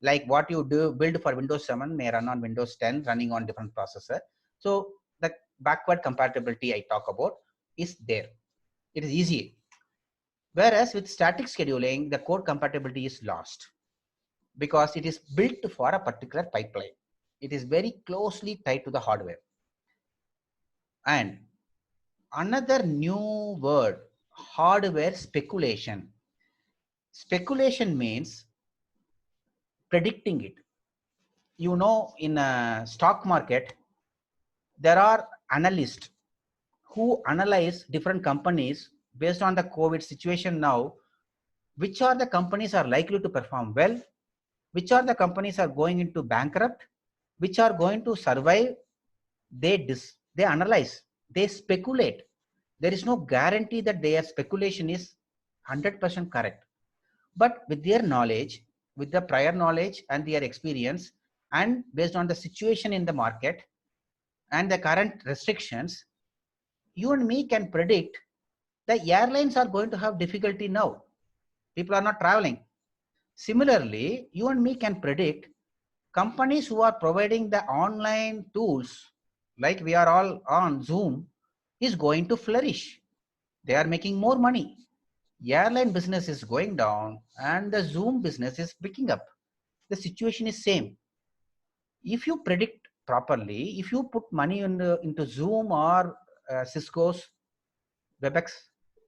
Speaker 1: Like what you build for Windows 7 may run on Windows 10 running on different processor. So the backward compatibility I talk about is there. It is easy. Whereas with static scheduling, the code compatibility is lost because it is built for a particular pipeline. It is very closely tied to the hardware. And another new word, hardware speculation. Speculation means predicting it. You know, in a stock market, there are analysts who analyze different companies based on the COVID situation now, which are the companies are likely to perform well, which are the companies are going into bankrupt, which are going to survive. They analyze, they speculate. There is no guarantee that their speculation is 100% correct. But with their knowledge, with the prior knowledge and their experience, and based on the situation in the market and the current restrictions, you and me can predict the airlines are going to have difficulty now. People are not traveling. Similarly, you and me can predict companies who are providing the online tools, like we are all on Zoom, is going to flourish. They are making more money. Airline business is going down and the Zoom business is picking up. The situation is same. If you predict properly, if you put money into Zoom or Cisco's WebEx,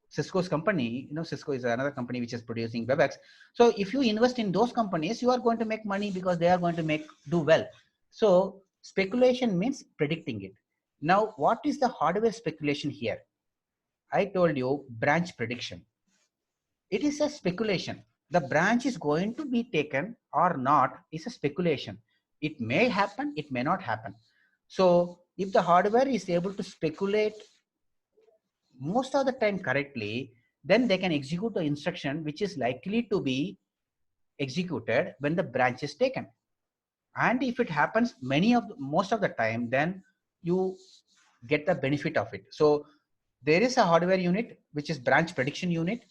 Speaker 1: Cisco's company, Cisco is another company which is producing WebEx. So if you invest in those companies, you are going to make money because they are going to do well. So speculation means predicting it. Now, what is the hardware speculation here? I told you branch prediction. It is a speculation. The branch is going to be taken or not is a speculation. It may happen, it may not happen. So if the hardware is able to speculate most of the time correctly, then they can execute the instruction which is likely to be executed when the branch is taken. And if it happens most of the time, then you get the benefit of it. So there is a hardware unit which is branch prediction unit,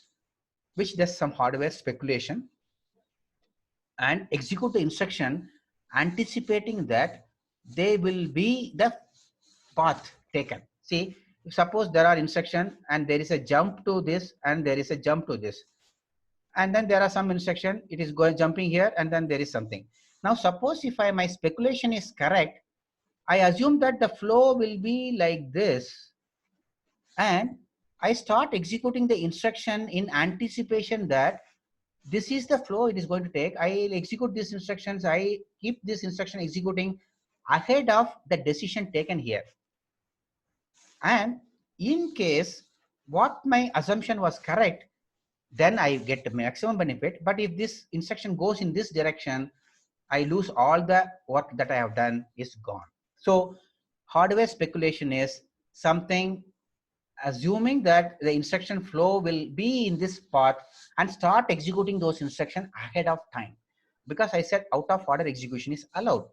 Speaker 1: which does some hardware speculation and execute the instruction anticipating that they will be the path taken. See, suppose there are instruction and there is a jump to this and there is a jump to this, and then there are some instruction, it is going jumping here and then there is something. Now suppose if my speculation is correct, I assume that the flow will be like this, and I start executing the instruction in anticipation that this is the flow it is going to take. I'll execute these instructions. I keep this instruction executing ahead of the decision taken here. And in case what my assumption was correct, then I get the maximum benefit. But if this instruction goes in this direction, I lose all the work that I have done is gone. So hardware speculation is something assuming that the instruction flow will be in this path and start executing those instructions ahead of time. Because I said out of order execution is allowed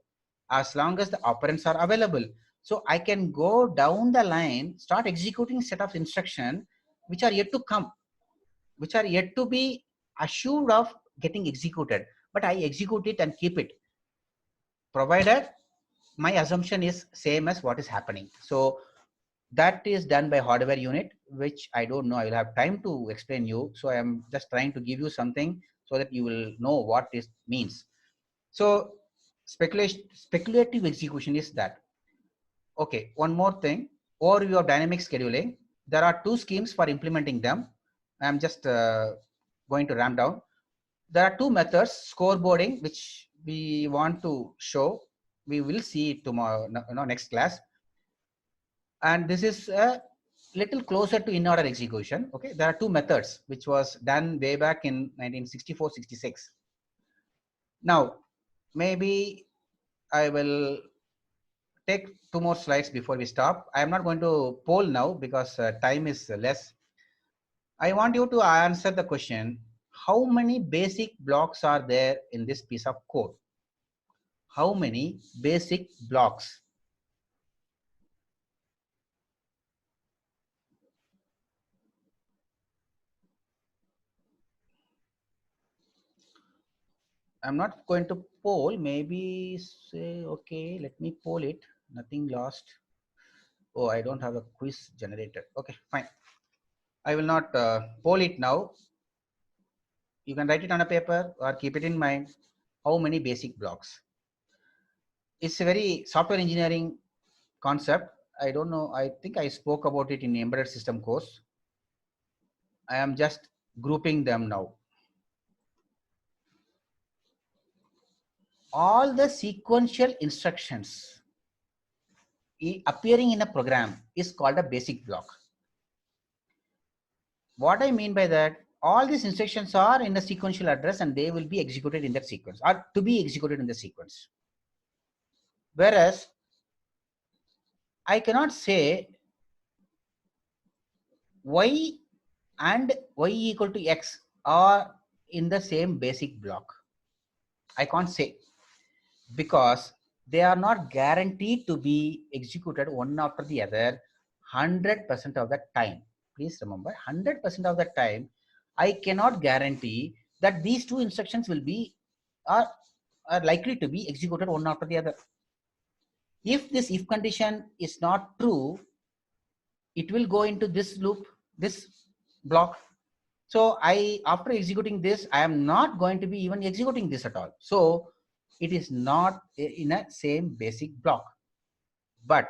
Speaker 1: as long as the operands are available. So I can go down the line, start executing set of instruction which are yet to come, which are yet to be assured of getting executed. But I execute it and keep it, provided my assumption is same as what is happening. So that is done by hardware unit, which I don't know, I will have time to explain you. So I am just trying to give you something so that you will know what this means. So speculative execution is that. Okay, one more thing, overview of dynamic scheduling. There are two schemes for implementing them. I'm just going to ram down. There are two methods, scoreboarding, which we want to show. We will see it tomorrow, next class. And this is a little closer to in-order execution. Okay, there are two methods which was done way back in 1964-66. Now, maybe I will take two more slides before we stop. I am not going to poll now because time is less. I want you to answer the question, how many basic blocks are there in this piece of code? How many basic blocks? I'm not going to poll, maybe say, okay, let me poll it. Nothing lost. Oh, I don't have a quiz generator. Okay, fine. I will not poll it now. You can write it on a paper or keep it in mind. How many basic blocks? It's a very software engineering concept. I don't know. I think I spoke about it in the embedded system course. I am just grouping them now. All the sequential instructions appearing in a program is called a basic block. What I mean by that, all these instructions are in the sequential address and they will be executed in that sequence or to be executed in the sequence. Whereas I cannot say y and y equal to x are in the same basic block. I can't say, because they are not guaranteed to be executed one after the other 100% of the time. Please remember, 100% of the time, I cannot guarantee that these two instructions will be are likely to be executed one after the other. If this if condition is not true, it will go into this loop, this block. So after executing this, I am not going to be even executing this at all. So it is not in a same basic block. But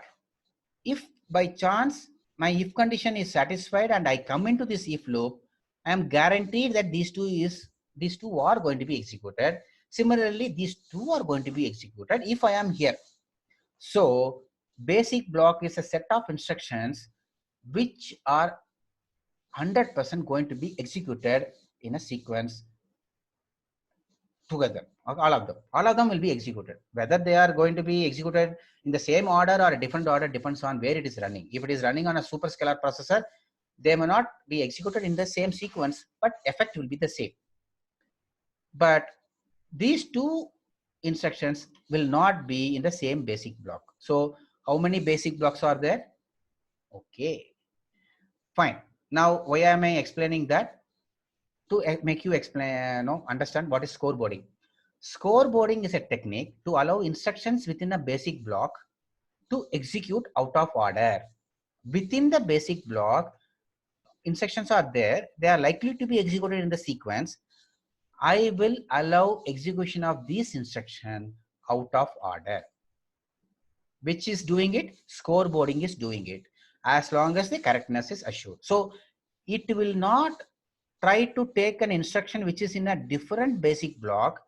Speaker 1: if by chance my if condition is satisfied and I come into this if loop, I am guaranteed that these two are going to be executed. Similarly, these two are going to be executed if I am here. So basic block is a set of instructions which are 100% going to be executed in a sequence together. All of them will be executed. Whether they are going to be executed in the same order or a different order depends on where it is running. If it is running on a superscalar processor, they may not be executed in the same sequence, but effect will be the same. But these two instructions will not be in the same basic block. So how many basic blocks are there? Okay, fine. Now why am I explaining that? To make you understand what is scoreboarding. Scoreboarding is a technique to allow instructions within a basic block to execute out of order. Within the basic block, instructions are there. They are likely to be executed in the sequence. I will allow execution of this instruction out of order. Which is doing it? Scoreboarding is doing it, as long as the correctness is assured. So it will not try to take an instruction which is in a different basic block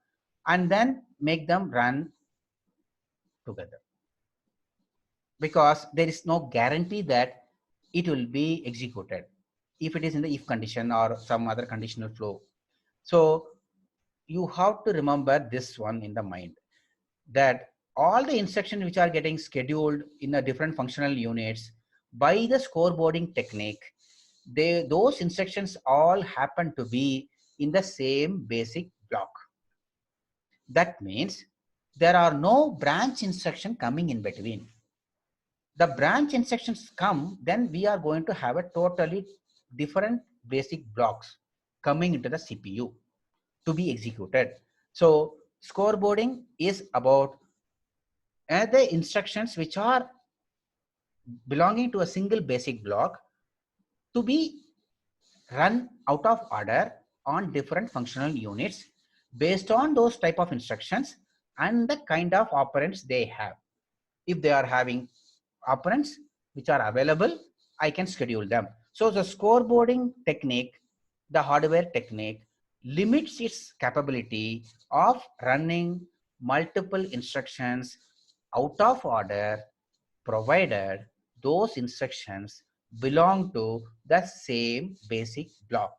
Speaker 1: and then make them run together, because there is no guarantee that it will be executed if it is in the if condition or some other conditional flow. So you have to remember this one in the mind, that all the instructions which are getting scheduled in a different functional units by the scoreboarding technique, those instructions all happen to be in the same basic block. That means there are no branch instruction coming in between. The branch instructions come, then we are going to have a totally different basic blocks coming into the CPU to be executed. So scoreboarding is about the instructions which are belonging to a single basic block to be run out of order on different functional units based on those type of instructions and the kind of operands they have. If they are having operands which are available, I can schedule them. So the scoreboarding technique, the hardware technique, limits its capability of running multiple instructions out of order, provided those instructions belong to the same basic block.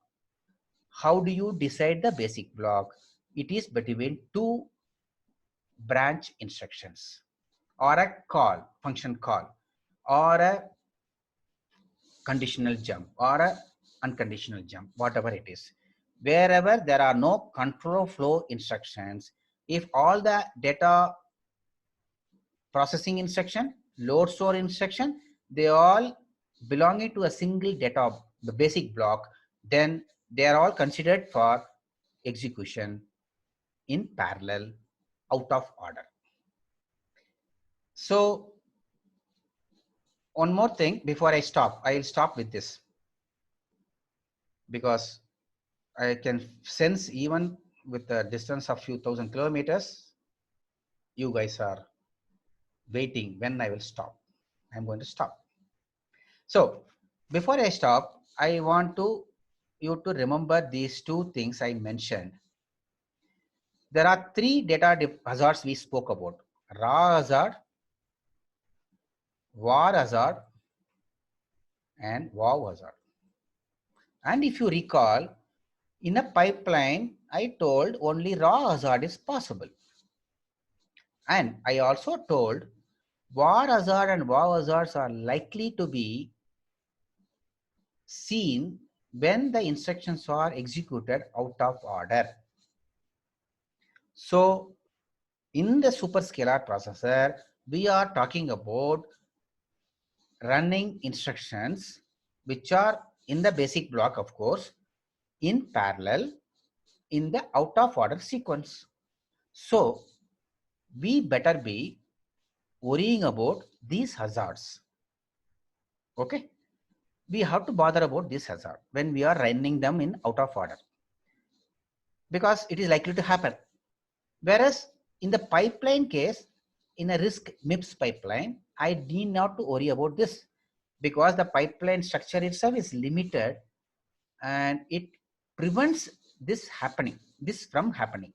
Speaker 1: How do you decide the basic block? It is between two branch instructions, or a call, function call, or a conditional jump, or a unconditional jump, whatever it is. Wherever there are no control flow instructions, if all the data processing instruction, load store instruction, they all belonging to a single data, the basic block, then they are all considered for execution in parallel out of order. So one more thing before I stop, I will stop with this, because I can sense even with the distance of few thousand kilometers, you guys are waiting when I will stop. I'm going to stop. So before I stop, I want you to remember these two things I mentioned. There are three data hazards we spoke about: raw hazard, var hazard, and wow hazard. And if you recall, in a pipeline, I told only raw hazard is possible. And I also told var hazard and wow hazards are likely to be seen when the instructions are executed out of order. So in the superscalar processor, we are talking about running instructions which are in the basic block, of course, in parallel in the out of order sequence. So we better be worrying about these hazards. Okay, we have to bother about this hazard when we are running them in out of order, because it is likely to happen. Whereas in the pipeline case, in a RISC MIPS pipeline, I need not to worry about this because the pipeline structure itself is limited and it prevents this from happening.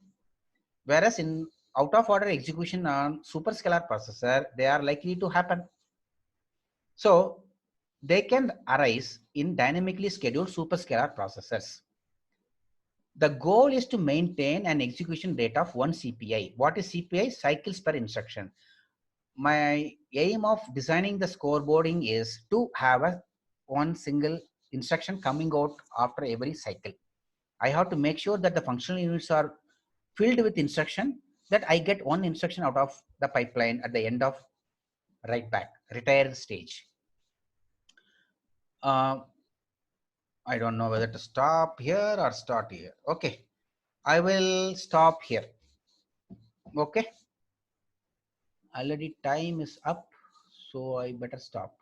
Speaker 1: Whereas in out of order execution on superscalar processor, they are likely to happen. So they can arise in dynamically scheduled superscalar processors. The goal is to maintain an execution rate of 1 CPI. What is CPI? Cycles per instruction. My aim of designing the scoreboarding is to have one single instruction coming out after every cycle. I have to make sure that the functional units are filled with instruction, that I get one instruction out of the pipeline at the end of write back, retire stage. I don't know whether to stop here or start here. Okay, I will stop here. Okay, already time is up, so I better stop.